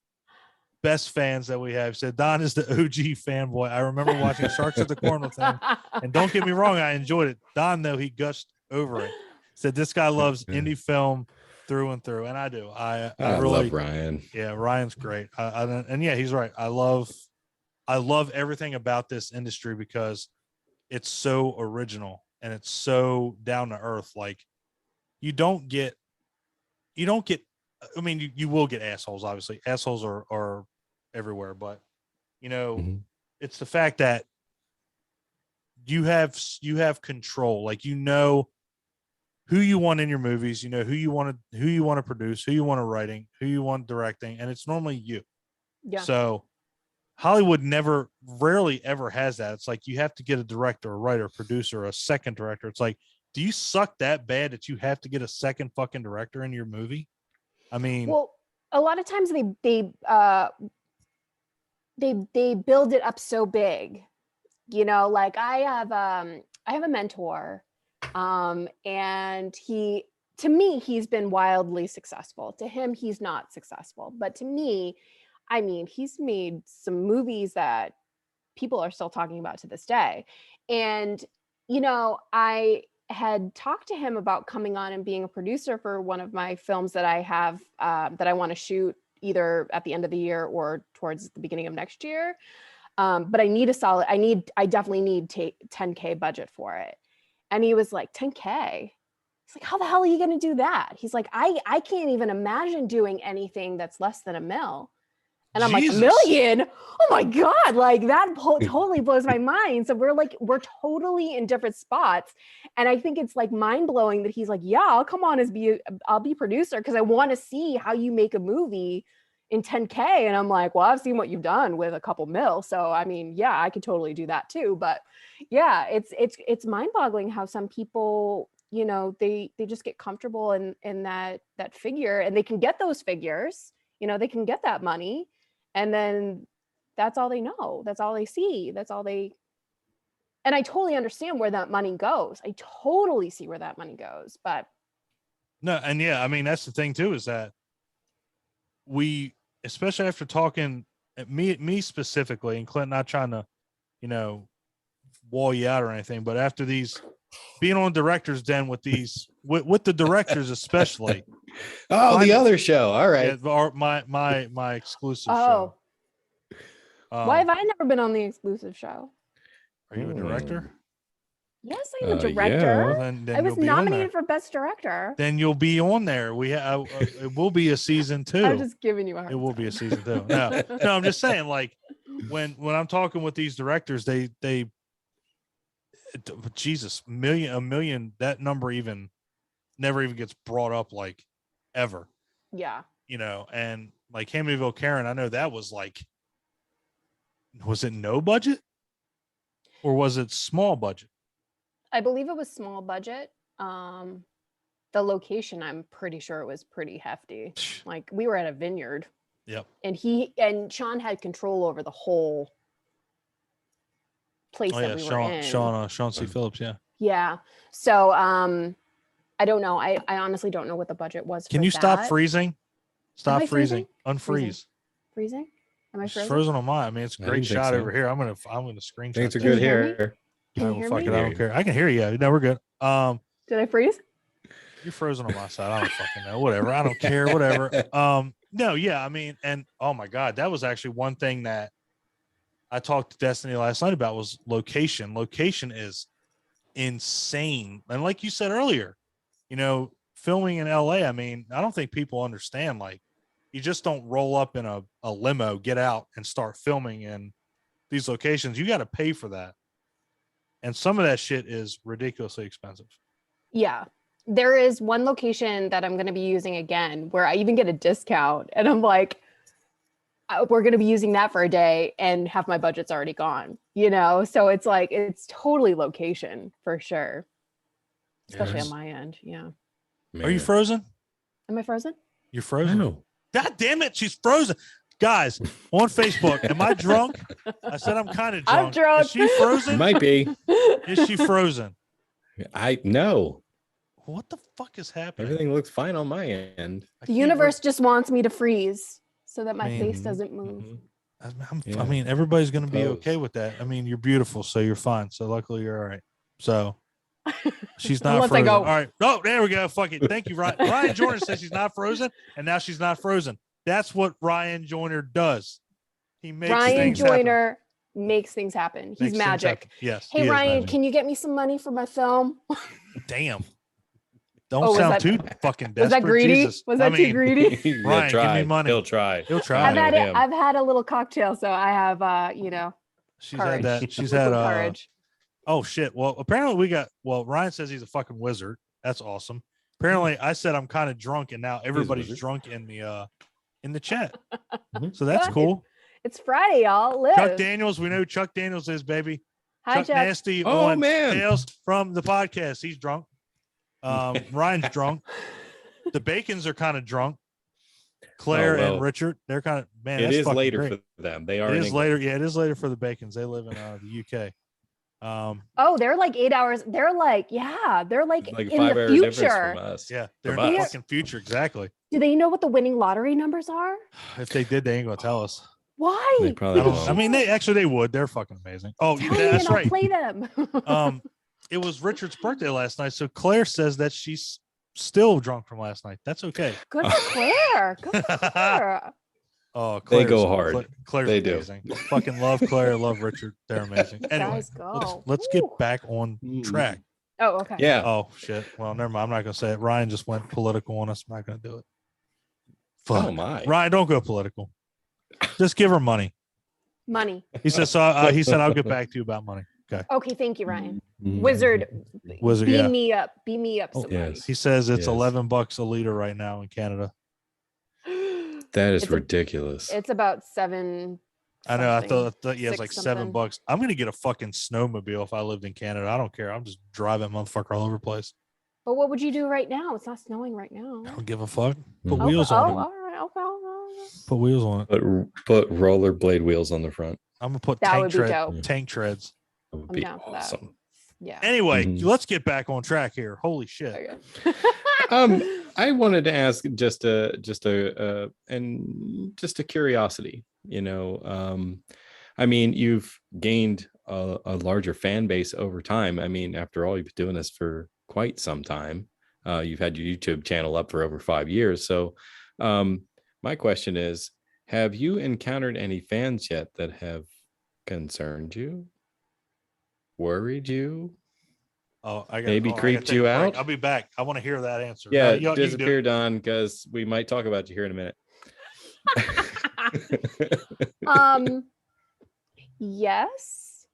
best fans that we have. Said Don is the OG fanboy. I remember watching Sharks at the Corn with him, and don't get me wrong, I enjoyed it. Don though he gushed over it. Said this guy loves indie film through and through, and I do. I really love Ryan. Yeah, Ryan's great. And yeah, he's right. I love everything about this industry because it's so original and it's so down to earth. Like you don't get, I mean, you will get assholes, obviously. Assholes are everywhere, but it's the fact that you have control. Like, who you want in your movies, who you want to produce, who you want to writing, who you want directing, and it's normally you. Yeah. So Hollywood rarely ever has that. It's like you have to get a director, a writer, producer, a second director. It's like, do you suck that bad that you have to get a second fucking director in your movie? I mean, well, a lot of times they build it up so big, like I have a mentor, and to me, he's been wildly successful. To him, he's not successful, but to me, I mean, he's made some movies that people are still talking about to this day. And, I had talked to him about coming on and being a producer for one of my films that I have, that I want to shoot either at the end of the year or towards the beginning of next year. But I definitely need 10K budget for it. And he was like, 10K? He's like, how the hell are you going to do that? He's like, I can't even imagine doing anything that's less than $1 million. And I'm like, $1 million? Oh my God, like that totally blows my mind. So we're totally in different spots. And I think it's like mind blowing that he's like, yeah, I'll come on I'll be producer because I want to see how you make a movie in 10K. And I'm like, well, I've seen what you've done with a couple mil. So, I mean, yeah, I could totally do that too. But yeah, it's mind boggling how some people, you know, they just get comfortable in that figure, and they can get those figures, you know, they can get that money. And then that's all they know. That's all they see. That's all they, and I totally understand where that money goes. I totally see where that money goes, but. No, and yeah, I mean, that's the thing too, is that we, especially after talking, me specifically, and Clint, not trying to, you know, wall you out or anything, but after these, being on director's den with these, with the directors especially. Oh, the other show. All right. Yeah, my exclusive show. Why have I never been on the exclusive show? Are you a director? Yes, I'm a director. Yeah. Then I was nominated for best director. Then you'll be on there. It will be a season 2. I'm just giving you a hard time. It will be a season 2. No, I'm just saying, like, when I'm talking with these directors, they Jesus, a million, that number never even gets brought up, like, ever. Yeah. You know, and like Hamityville Karen, I know that was like, was it no budget or was it small budget? I believe it was small budget. The location, I'm pretty sure it was pretty hefty. Like, we were at a vineyard. Yep. And Sean had control over the whole place that we were in. Sean C. Phillips, yeah. Yeah. So I don't know. I honestly don't know what the budget was. Can you stop freezing? Stop freezing. Unfreeze. Freezing? Am I frozen? Frozen on mine. I mean, it's a great shot over here. I'm gonna screenshot. Things are good here. Can you hear me? I don't care. I can hear you. No, we're good. Did I freeze? You're frozen on my side. I don't fucking know. Whatever. I don't care. Whatever. No, yeah. I mean, and oh my God, that was actually one thing that I talked to Destiny last night about, was location. Location is insane. And like you said earlier, you know, filming in LA, I mean, I don't think people understand, like, you just don't roll up in a limo, get out and start filming in these locations. You got to pay for that. And some of that shit is ridiculously expensive. Yeah. There is one location that I'm going to be using again where I even get a discount, and I'm like, we're going to be using that for a day and half my budget's already gone, you know? So it's like, it's totally location for sure. Especially on my end. Yeah. Man. Are you frozen? Am I frozen? You're frozen. No. God damn it. She's frozen. Guys, on Facebook, am I drunk? I said I'm kind of drunk. I'm drunk. Is she frozen? Might be. Is she frozen? I know. What the fuck is happening? Everything looks fine on my end. The universe just wants me to freeze so that my face doesn't move. I mean, everybody's going to be okay with that. I mean, you're beautiful, so you're fine. So luckily you're all right. So she's not frozen. All right. Oh, there we go. Fuck it. Thank you, Ryan. Ryan Joyner says she's not frozen, and now she's not frozen. That's what Ryan Joyner does. He makes Ryan things Joyner happen. Makes things happen. He's Makes magic. Yes. Hey, Ryan, can you get me some money for my film? Damn. Don't sound too fucking desperate. Was that greedy? Jesus. Was that too greedy? Ryan, give me money. He'll try. I've had a little cocktail, so I have you know. She's courage. had that. She's had courage. Oh shit. Well, apparently Ryan says he's a fucking wizard. That's awesome. Apparently I said I'm kind of drunk, and now everybody's drunk in the chat. So that's cool. It's Friday, y'all. Live. Chuck Daniels, we know who Chuck Daniels is, baby. Hi, Chuck Nasty on Tales from the podcast. He's drunk. Ryan's drunk. The Bacons are kind of drunk. Claire and Richard, they're kind of, man. It is later great. for them. They are. It is later. Yeah, it is later for the Bacons. They live in the UK. They're like 8 hours. They're like in the future. From us. Yeah, they're in the fucking future. Exactly. Do they know what the winning lottery numbers are? If they did, they ain't gonna tell us. Why? They probably won't. I mean, they would. They're fucking amazing. Oh, tell that's right. I'll play them. It was Richard's birthday last night, so Claire says that she's still drunk from last night. That's okay. Good for Claire. Good for Claire. Oh, they go hard. Claire's they amazing. Do. Fucking love Claire. Love Richard. They're amazing. Anyway, let's get back on track. Oh, okay. Yeah. Oh shit. Well, never mind. I'm not gonna say it. Ryan just went political on us. I'm not gonna do it. Fuck. Oh my. Ryan, don't go political. Just give her money. Money. He said, he said, I'll get back to you about money. Okay. Okay, thank you, Ryan. Wizard, Wizard, beam me up. Beam me up some money. He says it's $11 a liter right now in Canada. That is ridiculous. It's about $7. I know. I thought it's like $7. I'm gonna get a fucking snowmobile if I lived in Canada. I don't care. I'm just driving motherfucker all over the place. But what would you do right now? It's not snowing right now. I don't give a fuck. Put wheels on it. All right. Okay. Put wheels on it. Put rollerblade wheels on the front. I'm gonna put tank treads. That would be awesome. Yeah. Anyway, let's get back on track here. Holy shit. Okay. I wanted to ask just a curiosity, I mean, you've gained a larger fan base over time. I mean, after all, you've been doing this for quite some time. You've had your YouTube channel up for over 5 years. So my question is, have you encountered any fans yet that have concerned you, worried you? Maybe creeped you out? I'll be back. I want to hear that answer. Yeah, disappear, Don, because we might talk about you here in a minute. Yes.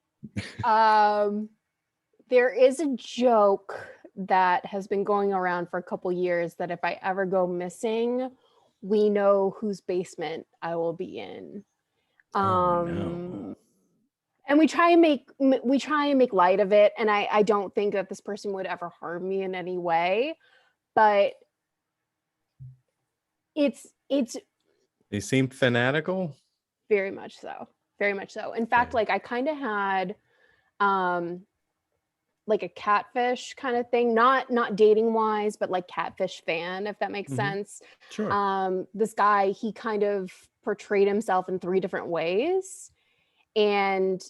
There is a joke that has been going around for a couple years that if I ever go missing, we know whose basement I will be in. No. And we try and make light of it, and I don't think that this person would ever harm me in any way, but it's they seem fanatical. Very much so. In fact, like I kind of had like a Catfish kind of thing, not dating wise, but like Catfish fan, if that makes sense. Sure. This guy, he kind of portrayed himself in 3 different ways. And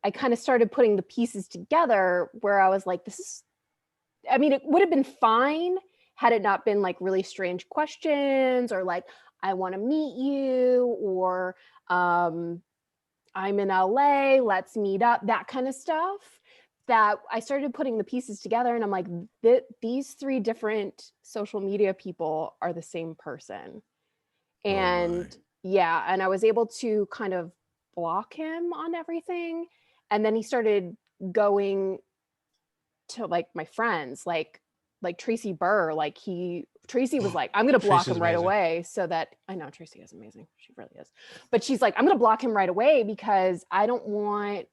I kind of started putting the pieces together where I was like, it would have been fine had it not been like really strange questions or like, I want to meet you, or I'm in LA, let's meet up, that kind of stuff. That I started putting the pieces together and I'm like, these 3 different social media people are the same person. And and I was able to kind of block him on everything. And then he started going to like my friends, like Tracy Burr, Tracy was like, I'm going to block him right away so that I know Tracy is amazing. She really is. But she's like, I'm going to block him right away because I don't want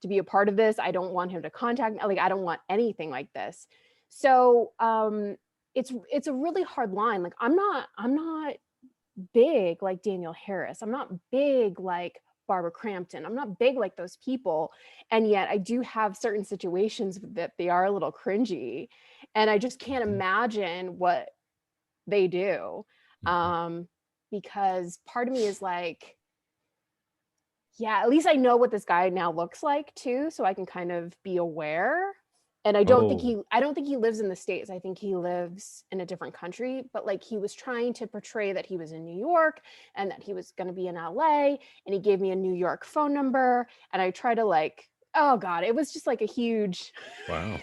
to be a part of this. I don't want him to contact me. Like, I don't want anything like this. So it's a really hard line. Like, I'm not big like Daniel Harris. I'm not big like Barbara Crampton. I'm not big like those people. And yet I do have certain situations that they are a little cringy. And I just can't imagine what they do. Because part of me is like, yeah, at least I know what this guy now looks like too. So I can kind of be aware. And I don't think he lives in the States. I think he lives in a different country, but like he was trying to portray that he was in New York and that he was going to be in LA, and he gave me a New York phone number, and I tried to like, oh God, it was just like a huge, yeah.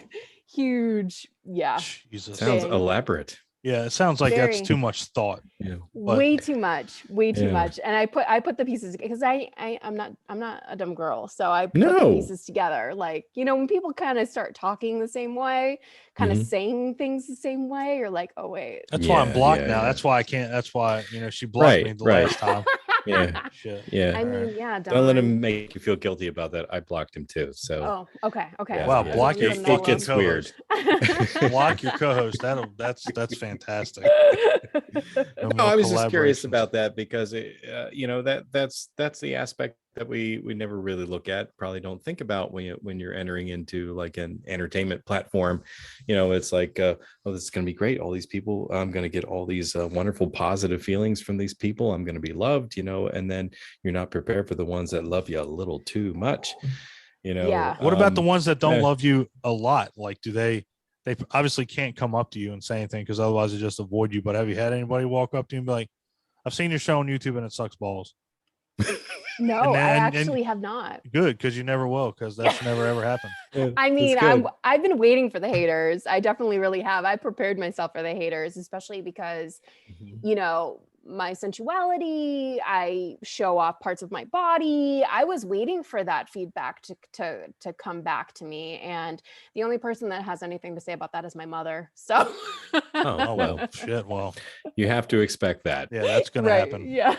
Jesus. Sounds elaborate. Yeah, it sounds like that's too much thought. Yeah. Way too much. And I put the pieces because I'm not a dumb girl. So I put the pieces together. Like, when people kind of start talking the same way, kind of saying things the same way, you're like, oh wait. That's why I'm blocked now. That's why I can't. That's why, she blocked me the last time. Yeah. Shit. Yeah. I mean, yeah. Don't let him make you feel guilty about that. I blocked him too. So. Oh, okay. Yeah, wow. Block your it gets weird. Block your co-host. That's fantastic. No, I was just curious about that because that's the aspect that we never really look at, probably don't think about when you're entering into like an entertainment platform. It's like, oh, this is going to be great. All these people, I'm going to get all these wonderful positive feelings from these people. I'm going to be loved, and then you're not prepared for the ones that love you a little too much. What about the ones that don't love you a lot? Like, do they obviously can't come up to you and say anything because otherwise they just avoid you. But have you had anybody walk up to you and be like, I've seen your show on YouTube and it sucks balls? No, I actually have not. Good, because you never will, because that's never ever happened. I mean, I've been waiting for the haters. I definitely really have. I prepared myself for the haters, especially because, my sensuality. I show off parts of my body. I was waiting for that feedback to come back to me, and the only person that has anything to say about that is my mother. So oh well, shit. Well, you have to expect that. Yeah, that's gonna happen. Yeah,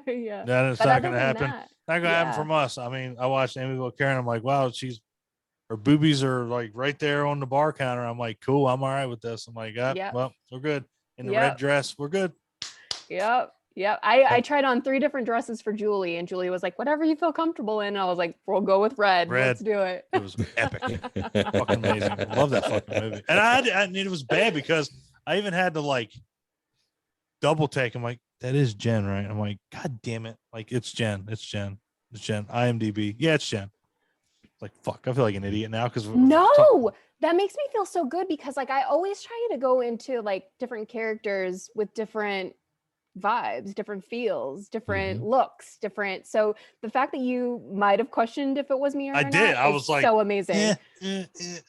yeah. That's not gonna happen. That, not gonna happen from us. I mean, I watched Amityville Karen. I'm like, wow, her boobies are like right there on the bar counter. I'm like, cool, I'm all right with this. I'm like, well, we're good. In the red dress, we're good. Yep. I tried on 3 different dresses for Julie, and Julie was like, whatever you feel comfortable in. And I was like, we'll go with red. Let's do it. It was epic. Fucking amazing. I love that fucking movie. And it was bad because I even had to like double take. I'm like, that is Jenn, right? I'm like, God damn it. Like, it's Jenn. IMDb. Yeah, it's Jenn. Like, fuck, I feel like an idiot now because that makes me feel so good, because like I always try to go into like different characters with different vibes, different feels, different looks, different. So the fact that you might have questioned if it was me or not, I was like, so amazing.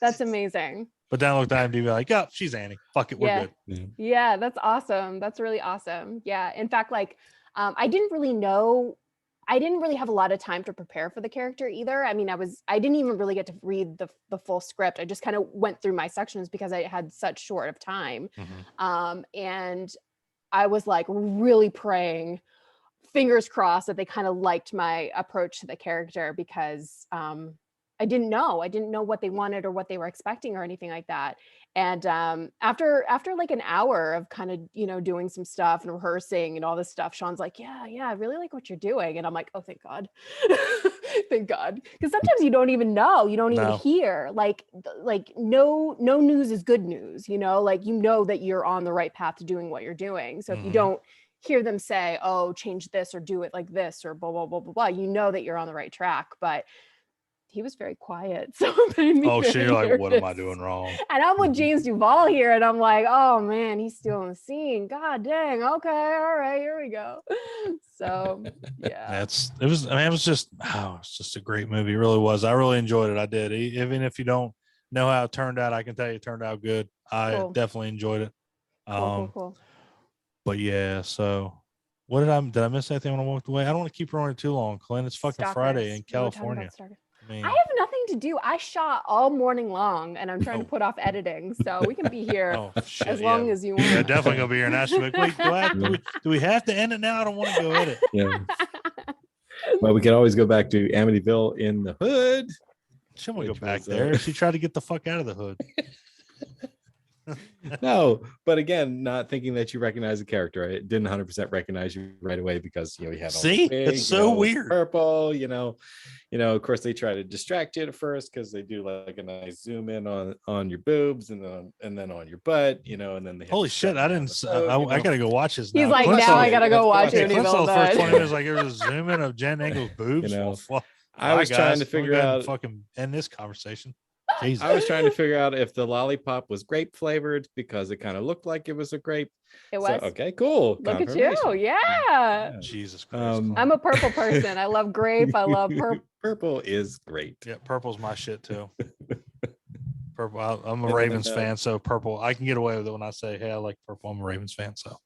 That's amazing. But then I looked at IMDb like, oh, she's Annie. Fuck it, we're good. Yeah, that's awesome. That's really awesome. Yeah. In fact, like I didn't really have a lot of time to prepare for the character either. I mean, I didn't even really get to read the full script. I just kind of went through my sections because I had such short of time. And I was like really praying, fingers crossed, that they kind of liked my approach to the character, because I didn't know what they wanted or what they were expecting or anything like that. And after like an hour of kind of, doing some stuff and rehearsing and all this stuff, Sean's like, yeah, I really like what you're doing. And I'm like, oh, thank God. Thank God. Because sometimes you don't even know, you don't even hear, like no news is good news, like, that you're on the right path to doing what you're doing. So if you don't hear them say, oh, change this or do it like this or blah, blah, blah, blah, blah, that you're on the right track. But he was very quiet. So it made me so you're like, what am I doing wrong? And I'm with James Duval here, and I'm like, oh man, he's still in the scene. God dang. Okay. All right, here we go. So yeah. It was just a great movie. It really was. I really enjoyed it. I did. Even if you don't know how it turned out, I can tell you it turned out good. I definitely enjoyed it. Cool. But yeah, so what did I miss anything when I walked away? I don't want to keep running too long, Clint. It's fucking Friday in California. I have nothing to do. I shot all morning long, and I'm trying to put off editing, so we can be here as long as you want. Yeah, definitely gonna be here. And ask you, like, wait, do we have to end it now? I don't want to go edit. Yeah. Well, we can always go back to Amityville in the hood. She won't go back there. She tried to get the fuck out of the hood. No, but again, not thinking that you recognize the character. I didn't 100% recognize you right away because you had all it's so weird purple. Of course they try to distract you at first because they do like a nice zoom in on your boobs and then on your butt. And then they holy shit! I didn't. I gotta go watch this. Now. He's like, now I gotta go watch it. The first 20 minutes, like there was a zoom in of Jenn Nangle's boobs. I was trying to figure out. Fucking end this conversation. Jesus. I was trying to figure out if the lollipop was grape flavored because it kind of looked like it was a grape. It was. So, okay, cool. Look at you. Yeah. Jesus Christ. I'm a purple person. I love grape. I love purple. Purple is great. Yeah, purple's my shit too. Purple. I'm a Ravens fan, so purple. I can get away with it when I say, hey, I like purple. I'm a Ravens fan, so.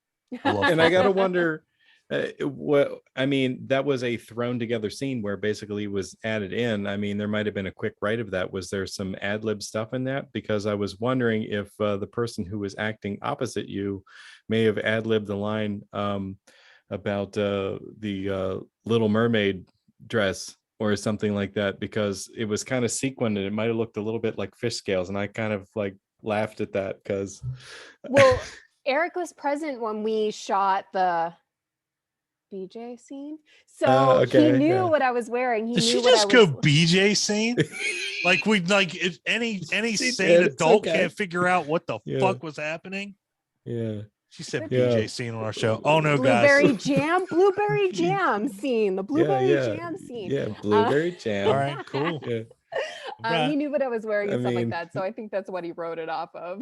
I gotta wonder. That was a thrown together scene where basically was added in. There might have been a quick write of that. Was there some ad lib stuff in that? Because I was wondering if the person who was acting opposite you may have ad libbed the line about the Little Mermaid dress or something like that, because it was kind of sequined and it might have looked a little bit like fish scales. And I kind of like laughed at that because. Well, Eric was present when we shot the BJ scene, so he knew what I was wearing. Did she just go BJ scene? If any sane adult can't figure out what the fuck was happening. Yeah, she said BJ scene on our show. Oh no, blueberry blueberry jam scene, the blueberry jam scene. Yeah, blueberry jam. All right, cool. Yeah. He knew what I was wearing and stuff like that, so I think that's what he wrote it off of.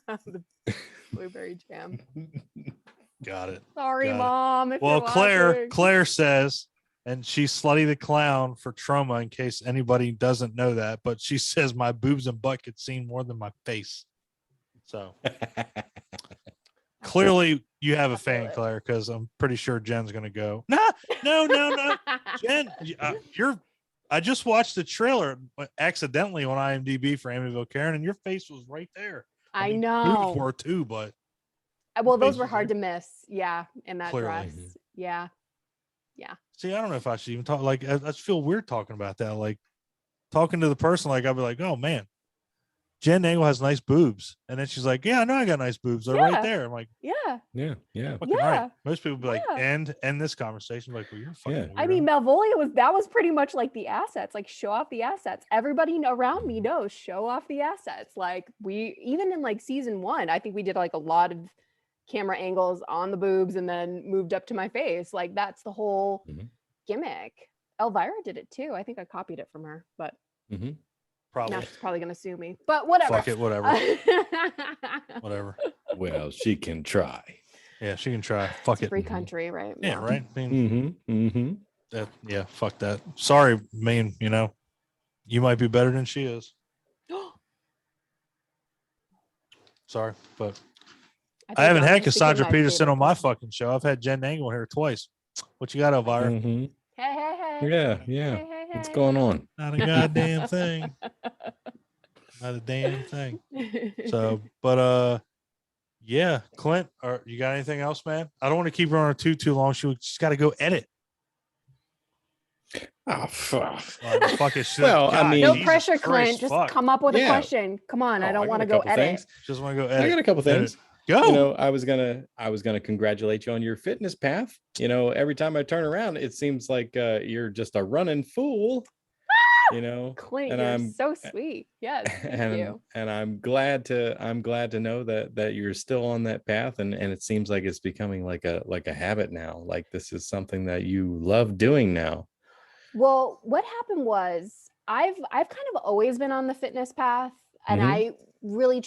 The blueberry jam. Got it. Sorry, Mom. Well, Claire says, and she's Slutty the Clown for Trauma, in case anybody doesn't know that, but she says my boobs and butt get seen more than my face. So Clearly, you have a fan, Claire, because I'm pretty sure Jen's gonna go. No. Jen, I just watched the trailer accidentally on IMDb for Amityville Karen, and your face was right there. I mean, know. boobs were too, but well, those were hard to miss. Yeah, in that Clearly. dress. Yeah. See, I don't know if I should even talk. Like, I just feel weird talking about that. Like, talking to the person, like, I'd be like, oh man, Jenn Nangle has nice boobs, and then she's like, yeah, I know I got nice boobs. They're right there. I'm like, yeah. fucking right. Most people would be like, end this conversation. Like, well, you're fucking weirdo. I mean, Malvolio was pretty much like the assets, like show off the assets. Everybody around me knows show off the assets. Like we, even in like season 1, I think we did like a lot of camera angles on the boobs and then moved up to my face. Like that's the whole gimmick. Elvira did it too. I think I copied it from her, but probably. Now she's probably gonna sue me, but whatever. Fuck it, whatever. Whatever. Well, she can try. Yeah, she can try. Fuck it. Free country, right? Yeah, right. I mean, yeah, fuck that. Sorry, man. You know, you might be better than she is. Sorry, but I haven't had Cassandra Peterson on my fucking show. I've had Jenn Nangle here twice. What you got, Elvira? Hey. Yeah. Hey. What's going on? Not a goddamn thing. Not a damn thing. So, but yeah, Clint, you got anything else, man? I don't want to keep her on too long. She's got to go edit. Oh, fuck. Fuck it. Well, God, I mean, no Jesus pressure, Christ, Clint. Just fuck. come up with a question. Come on, I don't want to go edit. Things. Just want to go edit. I got a couple things. Go. You know, I was gonna congratulate you on your fitness path. You know, every time I turn around, it seems like you're just a running fool. You know, Clint, you're so sweet. Yes, thank you. And I'm glad to know that you're still on that path, and it seems like it's becoming like a habit now. Like this is something that you love doing now. Well, what happened was I've kind of always been on the fitness path, and I really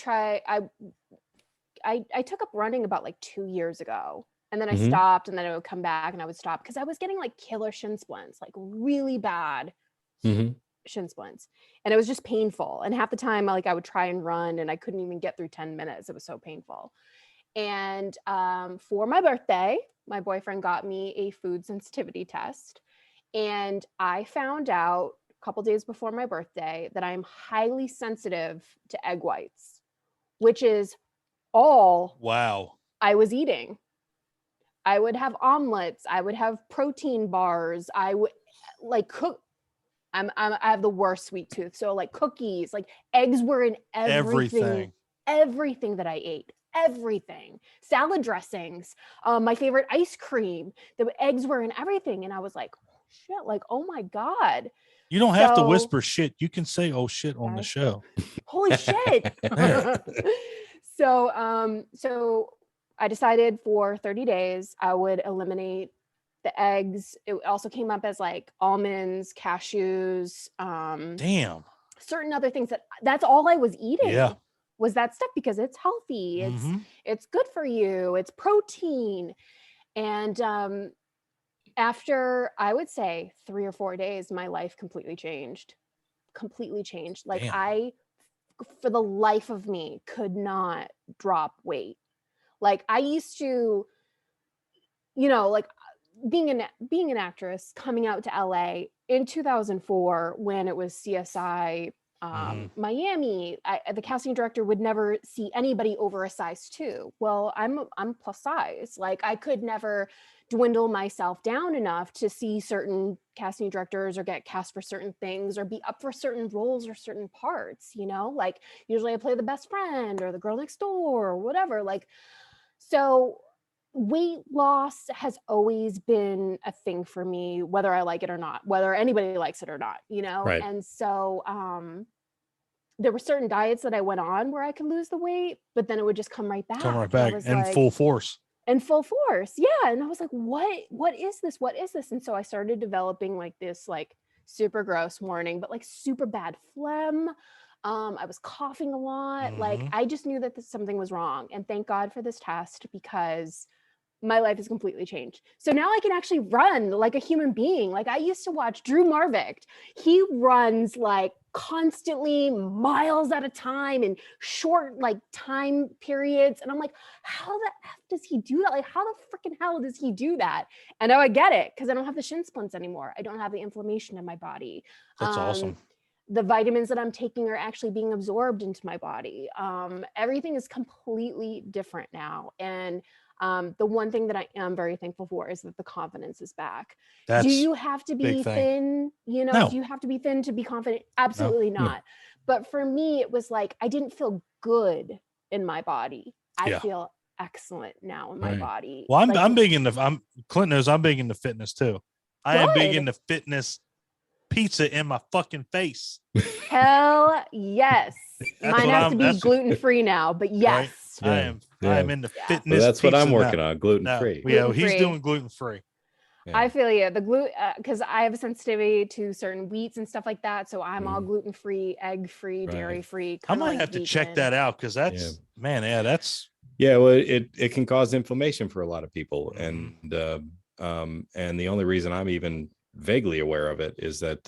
I took up running about like 2 years ago, and then I stopped, and then I would come back and I would stop because I was getting like killer shin splints, like really bad shin splints, and it was just painful. And half the time, like I would try and run, and I couldn't even get through 10 minutes. It was so painful. And for my birthday, my boyfriend got me a food sensitivity test, and I found out a couple days before my birthday that I'm highly sensitive to egg whites, which is all I was eating. I would have omelets, I would have protein bars, I would like cook. I have the worst sweet tooth, so like cookies, like eggs were in everything that I ate, everything. Salad dressings, my favorite ice cream, the eggs were in everything, and I was like, oh, shit, like, oh my God. You don't have to whisper shit. You can say, oh shit, on the show. Holy shit. So I decided for 30 days, I would eliminate the eggs. It also came up as like almonds, cashews, certain other things that's all I was eating was that stuff because it's healthy. It's good for you. It's protein. And, after I would say 3 or 4 days, my life completely changed. Like I, for the life of me, could not drop weight. Like I used to, you know, like being an actress coming out to LA in 2004 when it was CSI Miami, the casting director would never see anybody over a size 2. Well, I'm plus size. Like I could never dwindle myself down enough to see certain casting directors or get cast for certain things or be up for certain roles or certain parts, you know, like usually I play the best friend or the girl next door or whatever. Like, so weight loss has always been a thing for me, whether I like it or not, whether anybody likes it or not, you know? Right. And so, there were certain diets that I went on where I could lose the weight, but then it would just come right back. And like, full force. And full force. Yeah. And I was like, what is this? What is this? And so I started developing like this, like super gross morning, but like super bad phlegm. I was coughing a lot. Like I just knew that something was wrong. And thank God for this test because my life has completely changed. So now I can actually run like a human being. Like I used to watch Drew Marvick. He runs like constantly miles at a time in short like time periods. And I'm like, how the F does he do that? Like, how the freaking hell does he do that? And now I get it, because I don't have the shin splints anymore. I don't have the inflammation in my body. That's awesome. The vitamins that I'm taking are actually being absorbed into my body. Everything is completely different now. And the one thing that I am very thankful for is that the confidence is back. Do you have to be thin? You know, No. do you have to be thin to be confident? Absolutely not. But for me, it was like, I didn't feel good in my body. I feel excellent now in my body. Well, like, I'm big into, Clint knows I'm big into fitness too. I am big into fitness. Pizza in my fucking face. Hell yes. Mine has to be gluten-free now, but yes. Right? I am into fitness. Well, that's what I'm working on, gluten-free. Yeah, he's doing gluten-free. Yeah. I feel you. The gluten, because I have a sensitivity to certain wheats and stuff like that, so I'm all gluten-free, egg-free, dairy-free. I might have to check that out, because that's that's well, it can cause inflammation for a lot of people, and the only reason I'm even vaguely aware of it is that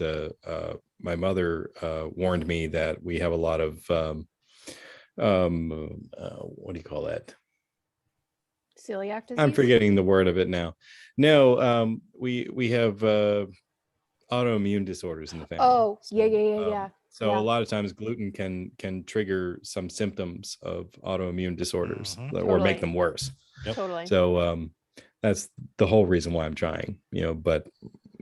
my mother warned me that we have a lot of what do you call that? Celiac disease? I'm forgetting the word of it now. No, we have autoimmune disorders in the family. Oh, yeah. So a lot of times gluten can trigger some symptoms of autoimmune disorders or make them worse. Totally. So that's the whole reason why I'm trying, but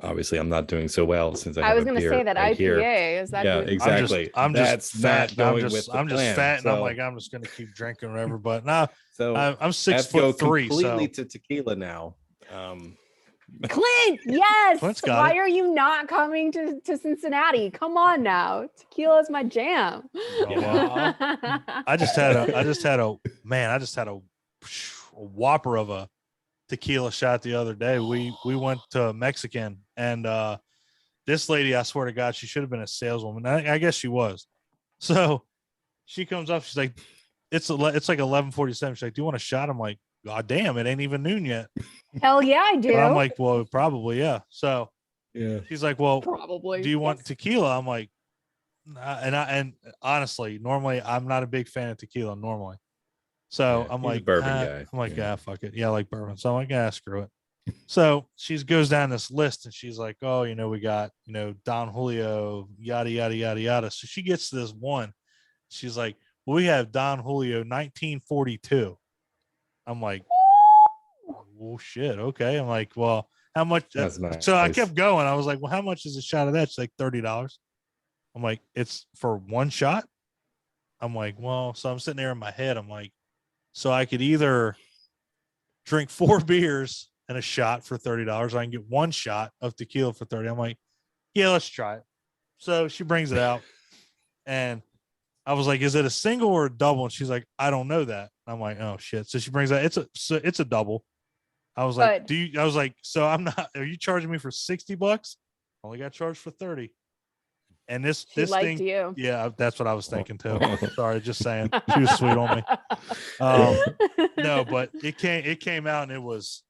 obviously I'm not doing so well since I was going to say that right IPA is that exactly. I'm just fat. I'm just fat, and so, I'm like, I'm just going to keep drinking whatever. But no, so I'm 6'3", completely to tequila now. Clint, yes. Why it. are you not coming to Cincinnati? Come on now, tequila is my jam. I just had a whopper of a tequila shot the other day. We went to Mexican, and this lady, I swear to God, she should have been a saleswoman. I guess she was. So she comes up, she's like, it's like 11:47. She's like, do you want a shot? I'm like, God damn, it ain't even noon yet. Hell yeah, I do. But I'm like, well, probably, yeah. So she's like, well, probably. Do you want tequila? I'm like, and honestly, normally I'm not a big fan of tequila normally. So I'm like, bourbon guy. I'm like, fuck it. Yeah, I like bourbon. So I'm like, screw it. So she goes down this list, and she's like, oh, we got, Don Julio, yada, yada, yada, yada. So she gets to this one. She's like, well, we have Don Julio 1942. I'm like, oh shit. Okay. I'm like, well, how much? That's nice. So I kept going. I was like, well, how much is a shot of that? She's like, $30. I'm like, it's for one shot? I'm like, well, so I'm sitting there in my head. I'm like, so I could either drink 4 beers and a shot for $30, or I can get one shot of tequila for $30. I'm like, yeah, let's try it. So she brings it out, and I was like, is it a single or a double? And she's like, I don't know that. I'm like, oh shit. So she brings out, it's a double. I was like, so are you charging me for $60? Only got charged for 30. And this thing, you. Yeah, that's what I was thinking too. Sorry, just saying, she was sweet on me. No, but it came out, and it was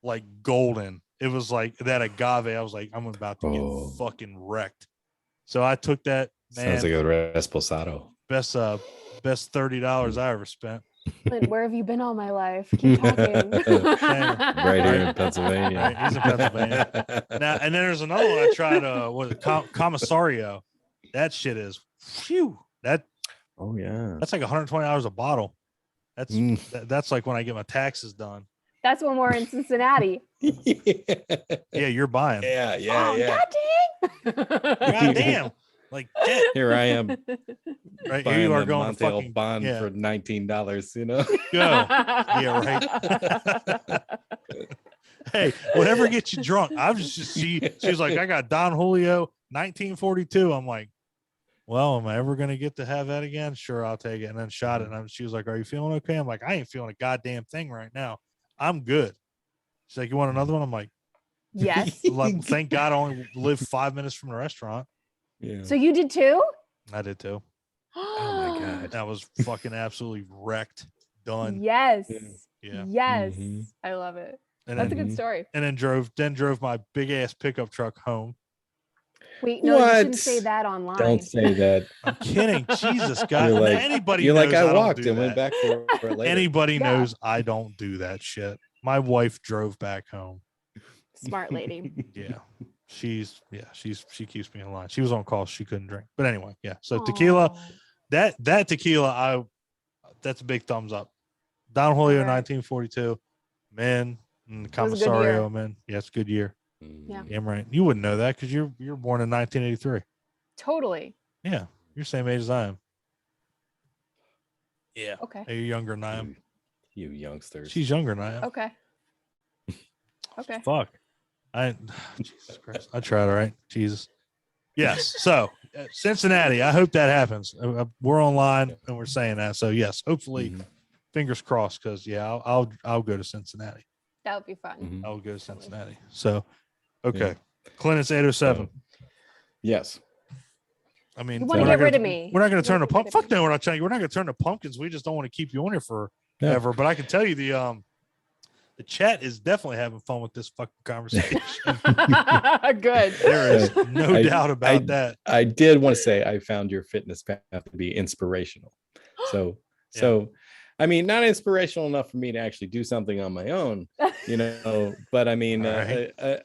like golden. It was like that agave. I was like, I'm about to get fucking wrecked. So I took that. Man, sounds like a Resposado. Best $30 I ever spent. Clint, where have you been all my life? Keep talking. Right here in Pennsylvania. Right, he's in Pennsylvania. Now, and then there's another one I tried. Commissario. That shit is that. Oh yeah. That's like $120 a bottle. That's like when I get my taxes done. That's when we're in Cincinnati. Yeah, you're buying. Yeah. God damn. Like here I am. Right here you are going to fucking bond for $19. Go. Yeah, right. Hey, whatever gets you drunk. I was she's like, I got Don Julio 1942. I'm like, well, am I ever gonna get to have that again? Sure, I'll take it. And then shot it. And she was like, are you feeling okay? I'm like, I ain't feeling a goddamn thing right now. I'm good. She's like, you want another one? I'm like, yes. Thank God I only live 5 minutes from the restaurant. Yeah. So you did too? I did too. Oh my God. That was fucking absolutely wrecked. Done. Yes. Yeah. Yes. I love it. And that's a good story. And then drove my big ass pickup truck home. Wait, no, you shouldn't say that online. Don't say that. I'm kidding. Jesus, God. Anybody you're knows like, I walked and went back for it later. Anybody knows I don't do that shit. My wife drove back home. Smart lady. Yeah. She keeps me in line. She was on call. She couldn't drink. But anyway, yeah. So tequila, that tequila, that's a big thumbs up. Don Julio, 1942. Man, Commissario, man. Yeah, it's a good year. Yeah. Damn right. You wouldn't know that because you're born in 1983. Totally. Yeah. You're the same age as I am. Yeah. Okay. You're younger than I am. You youngsters. She's younger than I am. Okay. Okay. Fuck. Jesus Christ. I tried, all right. Jesus. Yes. So Cincinnati, I hope that happens. We're online and we're saying that. So yes, hopefully, fingers crossed. Because I'll go to Cincinnati. That would be fun. I'll go to Cincinnati. So, okay, Clint, it's 8:07. Yes. I mean, you want to get rid of me? We're not going to turn to pumpkins. Fuck no, we're not trying. We're not going to turn to pumpkins. We just don't want to keep you on here forever. Yeah. But I can tell you the chat is definitely having fun with this fucking conversation. Good. There is no doubt about that. I did want to say I found your fitness path to be inspirational. So I mean, not inspirational enough for me to actually do something on my own, but I mean,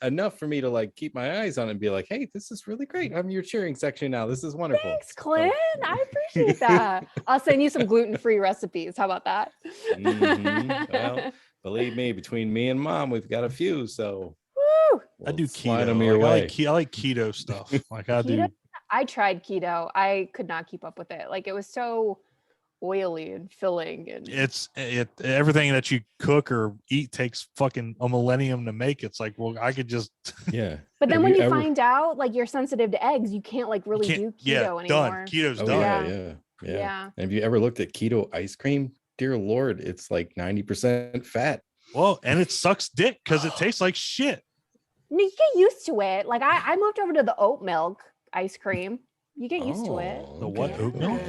enough for me to like keep my eyes on it and be like, hey, this is really great. I'm your cheering section now. This is wonderful. Thanks, Clint. I appreciate that. I'll send you some gluten-free recipes. How about that? Well, believe me, between me and Mom, we've got a few. So I do keto. I like keto stuff. Like I tried keto. I could not keep up with it. Like it was so oily and filling, and everything that you cook or eat takes fucking a millennium to make. It's like, well, I could just But then when you find out like you're sensitive to eggs, you can't like really do keto anymore. Done. Keto's done. Yeah. Have you ever looked at keto ice cream? Dear Lord, it's like 90% fat. Well, and it sucks dick because it tastes like shit. No, you get used to it. Like I moved over to the oat milk ice cream. You get used to it. The what? Oat milk?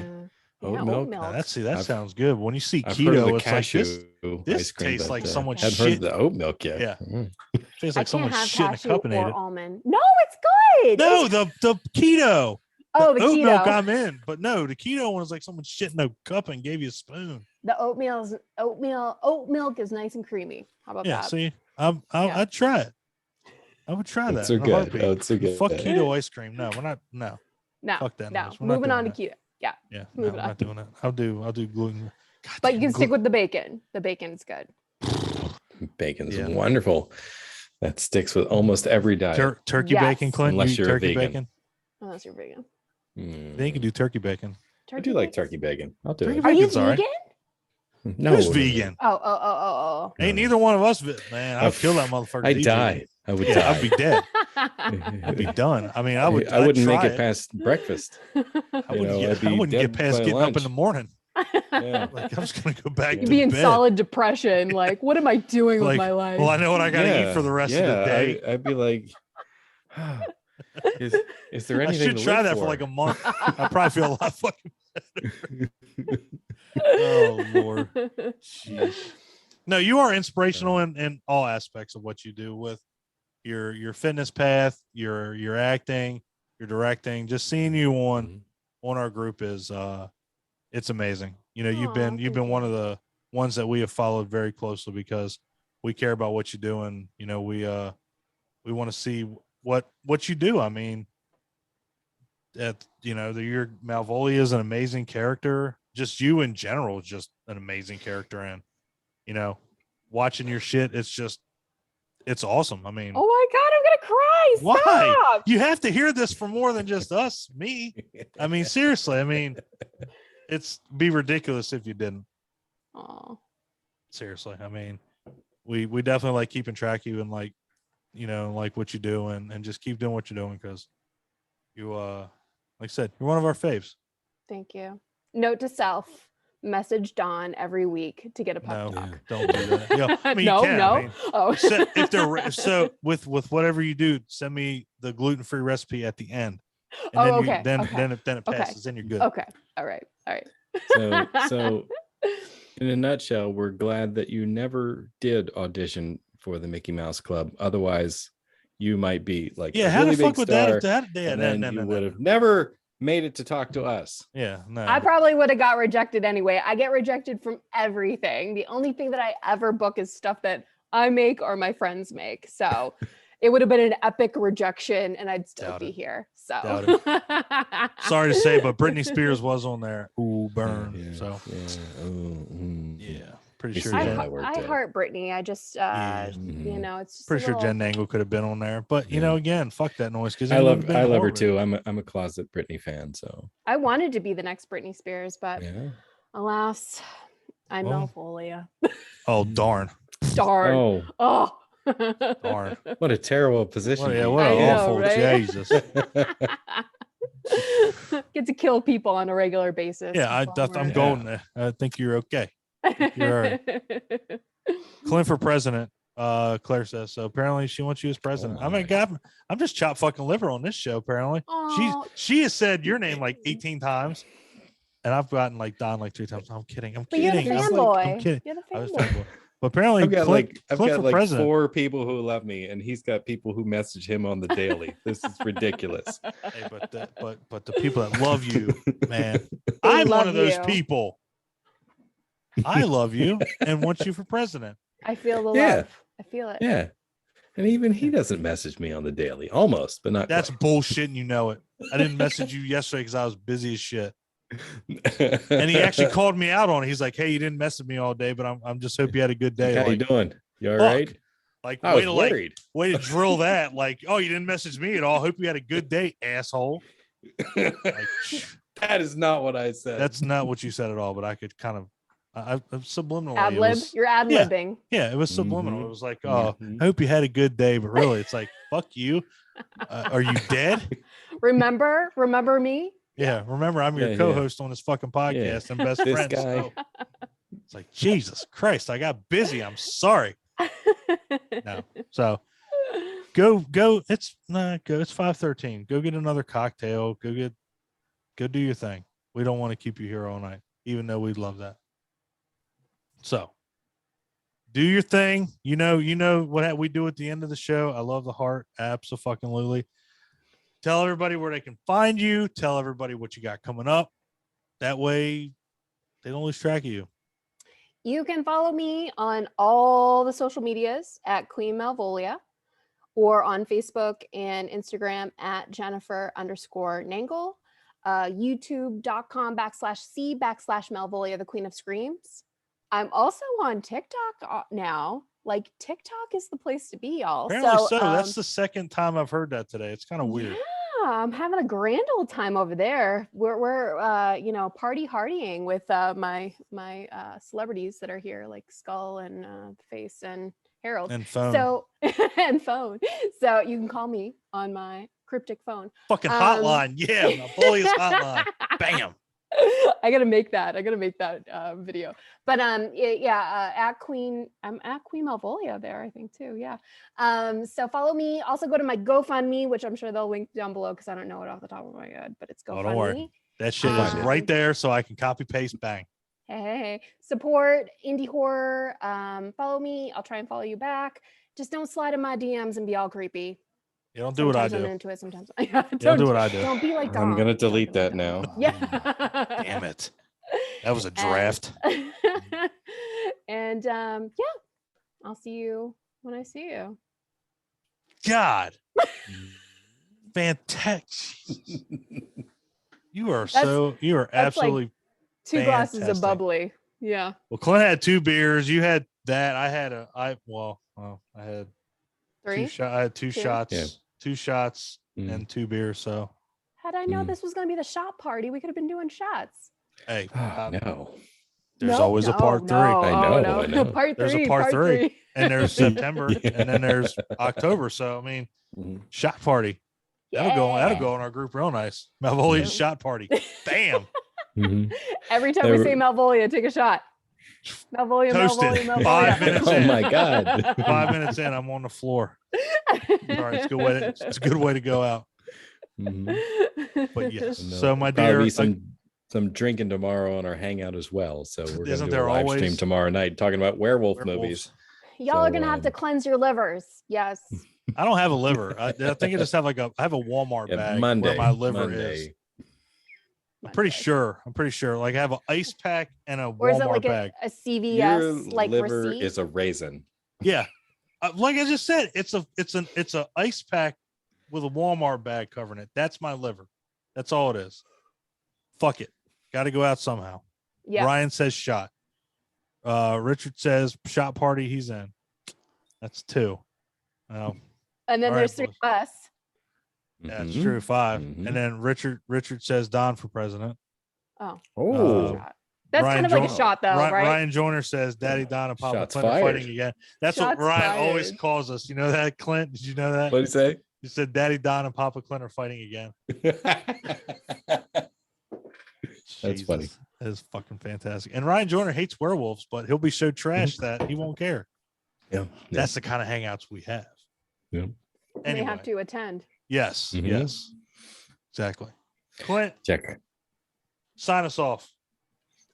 Oat milk. Now, that sounds good. When you see keto, it's like this tastes like someone's shit. I've heard of the oat milk yet. Yeah. Tastes like someone's shit in a cup and ate it. Almond. No, it's good. No, the keto. Oh, the oat keto milk I'm in, but no, the keto one is like someone shit in a cup and gave you a spoon. The oat milk is nice and creamy. How about that? Yeah, see, I'd try it. I would try that. It's so good. Oh, it's so good. Fuck keto ice cream. No, we're not. No. Fuck that. No. Moving on to keto. Yeah. Yeah. No, we're not doing that. I'll do gluten. But you can stick with the bacon. The bacon is good. Bacon's wonderful. That sticks with almost every diet. Turkey bacon, Clint. Unless you're turkey vegan. Bacon. Unless you're vegan. Then you can do turkey bacon. I do like turkey bacon. I'll do it. Are you vegan? No. Who's vegan? Oh. Ain't neither one of us, man. I'd kill that motherfucker. I'd die. I would die. I'd be dead. I'd be done. I mean, I wouldn't make it past breakfast. I wouldn't get past getting up in the morning. Yeah. Like I'm just gonna go back. You'd be in solid depression. Like, what am I doing with my life? Well, I know what I gotta eat for the rest of the day. I'd be like, is there anything? I should try that for like a month. I probably feel a lot fucking better. Oh Lord. Jeez. No, you are inspirational in all aspects of what you do with your fitness path, your acting, your directing. Just seeing you on our group is it's amazing. You've been one of the ones that we have followed very closely because we care about what you do, and we want to see what you do. I mean, your Malvolio is an amazing character. Just you in general is just an amazing character, and watching your shit, it's awesome. I mean, oh my God, I'm gonna cry. Stop. Why? You have to hear this from more than just us, me. I mean, seriously. I mean, it's be ridiculous if you didn't. Oh, seriously. I mean, we definitely like keeping track of you and like what you do and just keep doing what you're doing because you like I said, you're one of our faves. Thank you. Note to self: message Dawn every week to get a pep talk. Don't do that. I mean, no. I mean, if they're so with whatever you do, send me the gluten-free recipe at the end. And then it passes. Then you're good. Okay. All right. So in a nutshell, we're glad that you never did audition for the Mickey Mouse Club. Otherwise, you might be like yeah, a how really the fuck big would star, that you would have never made it to talk to us. Yeah, no. I probably would have got rejected anyway. I get rejected from everything. The only thing that I ever book is stuff that I make or my friends make. So it would have been an epic rejection and I'd still Doubt be it. here. So Sorry to say, but Britney Spears was on there. Ooh, burn. Yeah, So yeah, pretty sure. see how I that worked out. heart Britney. I just you know, it's just pretty sure Jenn Nangle could have been on there, but you know, again, fuck that noise because I love her too. I'm a closet Britney fan, so I wanted to be the next Britney Spears, but yeah. alas, I'm Malvolia. Oh darn! Darn! Oh, darn! What a terrible position! Well, yeah, what an awful right? Jesus! Get to kill people on a regular basis. Yeah, I'm golden. I think you're okay. You're all right. Clint for president. Claire says so. Apparently, she wants you as president. I mean, God, I'm just chop fucking liver on this show. Apparently, she has said your name like 18 times, and I've gotten like Don like 3 times. I'm kidding. But you're the fanboy. I'm kidding. You're the I was fanboy. fanboy. But apparently, I've got Clint like 4 people who love me, and he's got people who message him on the daily. This is ridiculous. Hey, but the people that love you, man, I'm one of those people. I love you and want you for president. I feel the love. I feel it. Yeah. And even he doesn't message me on the daily. Almost, but not. That's bullshit, and you know it. I didn't message you yesterday because I was busy as shit. And he actually called me out on it. He's like, "Hey, you didn't message me all day, but I'm just hope you had a good day." How you doing? You all right? Like, I was worried. Way to drill that. Like, oh, you didn't message me at all. Hope you had a good day, asshole. Like, that is not what I said. That's not what you said at all. But I could kind of. I'm subliminal. Ad-lib. You're ad-libbing. Yeah, it was subliminal. It was like, oh, I hope you had a good day, but really, it's like, fuck you. Are you dead? Remember me? Yeah, remember, I'm your co-host on this fucking podcast and best friend. So it's like, Jesus Christ, I got busy. I'm sorry. No, so go. It's 5:13. Go get another cocktail. Go do your thing. We don't want to keep you here all night, even though we'd love that. So do your thing. You know what we do at the end of the show. I love the heart. Abso-fucking-lutely. Tell everybody where they can find you. Tell everybody what you got coming up. That way they don't lose track of you. You can follow me on all the social medias at Queen Malvolia or on Facebook and Instagram at Jennifer_Nangle, youtube.com/C/Malvolia, the Queen of Screams. I'm also on TikTok now. Like, TikTok is the place to be, y'all. Apparently so. That's the second time I've heard that today. It's kind of weird. Yeah, I'm having a grand old time over there. We're you know, party hardying with my celebrities that are here, like Skull and Face and Harold. And Phone. So and Phone. So you can call me on my cryptic phone. Fucking hotline. Yeah, my bully's hotline. Bam. I gotta make that video. But at Queen, I'm at Queen Malvolia there, I think too. Yeah. So follow me. Also go to my GoFundMe, which I'm sure they'll link down below because I don't know it off the top of my head, but it's GoFundMe. Don't worry. That shit is right there, so I can copy paste bang. Hey, support indie horror. Follow me. I'll try and follow you back. Just don't slide in my DMs and be all creepy. You don't do what I do. I'm into it sometimes. Don't do what I do. Don't be like Dom. I'm gonna delete that now. Yeah. Damn it. That was a draft. And I'll see you when I see you. God. Fantastic. You are absolutely like 2 glasses of bubbly. Yeah. Well, Clint had 2 beers. You had that. I had I had 3. I had 2 shots. Yeah. 2 shots and 2 beers. So had I known this was going to be the shot party, we could have been doing shots. Hey, no. There's always a part 3. I know. Part 3. There's a part 3. And there's September and then there's October. So I mean, shot party. That'll go in our group real nice. Malvolia's shot party. Bam. Every time we say Malvolia, take a shot. Malvolia, Malvolia. 5 minutes in. Oh my God. 5 minutes in, I'm on the floor. Sorry, it's a good way to go out. But yes. So my dear, be some drinking tomorrow on our hangout as well. So we're going to do a live stream tomorrow night talking about werewolf movies. Y'all are going to have to cleanse your livers. Yes. I don't have a liver. I think I just have I have a Walmart bag where my liver is. I'm pretty sure. Like I have an ice pack and a or is it Walmart like bag. a CVS Your like liver receipt? is a raisin. Yeah, like I just said, it's a ice pack with a Walmart bag covering it. That's my liver. That's all it is. Fuck it. Got to go out somehow. Yeah. Ryan says shot. Richard says shot party. He's in. That's 2. And then all there's right, 3 of us. Yeah, it's true. 5. Mhm. And then Richard says Don for president. Oh. Oh. That's Ryan kind of like a shot though, right? Ryan Joyner says Daddy Don and Papa Shots Clint are fired. fighting again. That's Shots what Ryan always fired. calls us. You know that, Clint? Did you know that? What did he say? He said Daddy Don and Papa Clint are fighting again. That's funny. That is fucking fantastic. And Ryan Joyner hates werewolves, but he'll be so trash that he won't care. Yeah. That's the kind of hangouts we have. Yeah. They have to attend. Yes. Mhm. Yes. Exactly. Clint, Check. sign us off.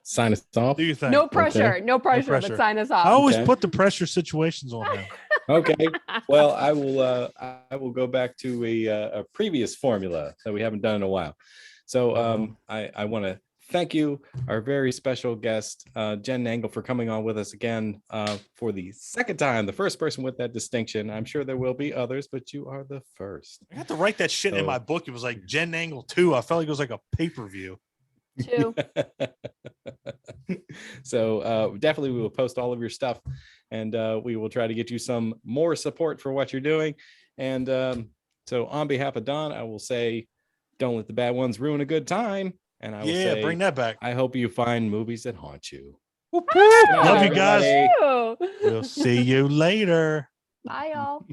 Sign us off. Do you think? No pressure. No pressure, pressure. but sign us I off. always Okay. put the pressure situations on him. Okay. Well, I will go back to a previous formula that we haven't done in a while. So I want to thank you, our very special guest, Jenn Nangle, for coming on with us again for the second time, the first person with that distinction. I'm sure there will be others, but you are the first. I had to write that shit in So- my book. It was like Jenn Nangle 2. I felt like it was like a pay-per-view. 2. So definitely we will post all of your stuff, and we will try to get you some more support for what you're doing. And so on behalf of Don, I will say, don't let the bad ones ruin a good time. And I will say, Bring that back. I hope you find movies that haunt you. Love you guys. Ew. We'll see you later. Bye, y'all.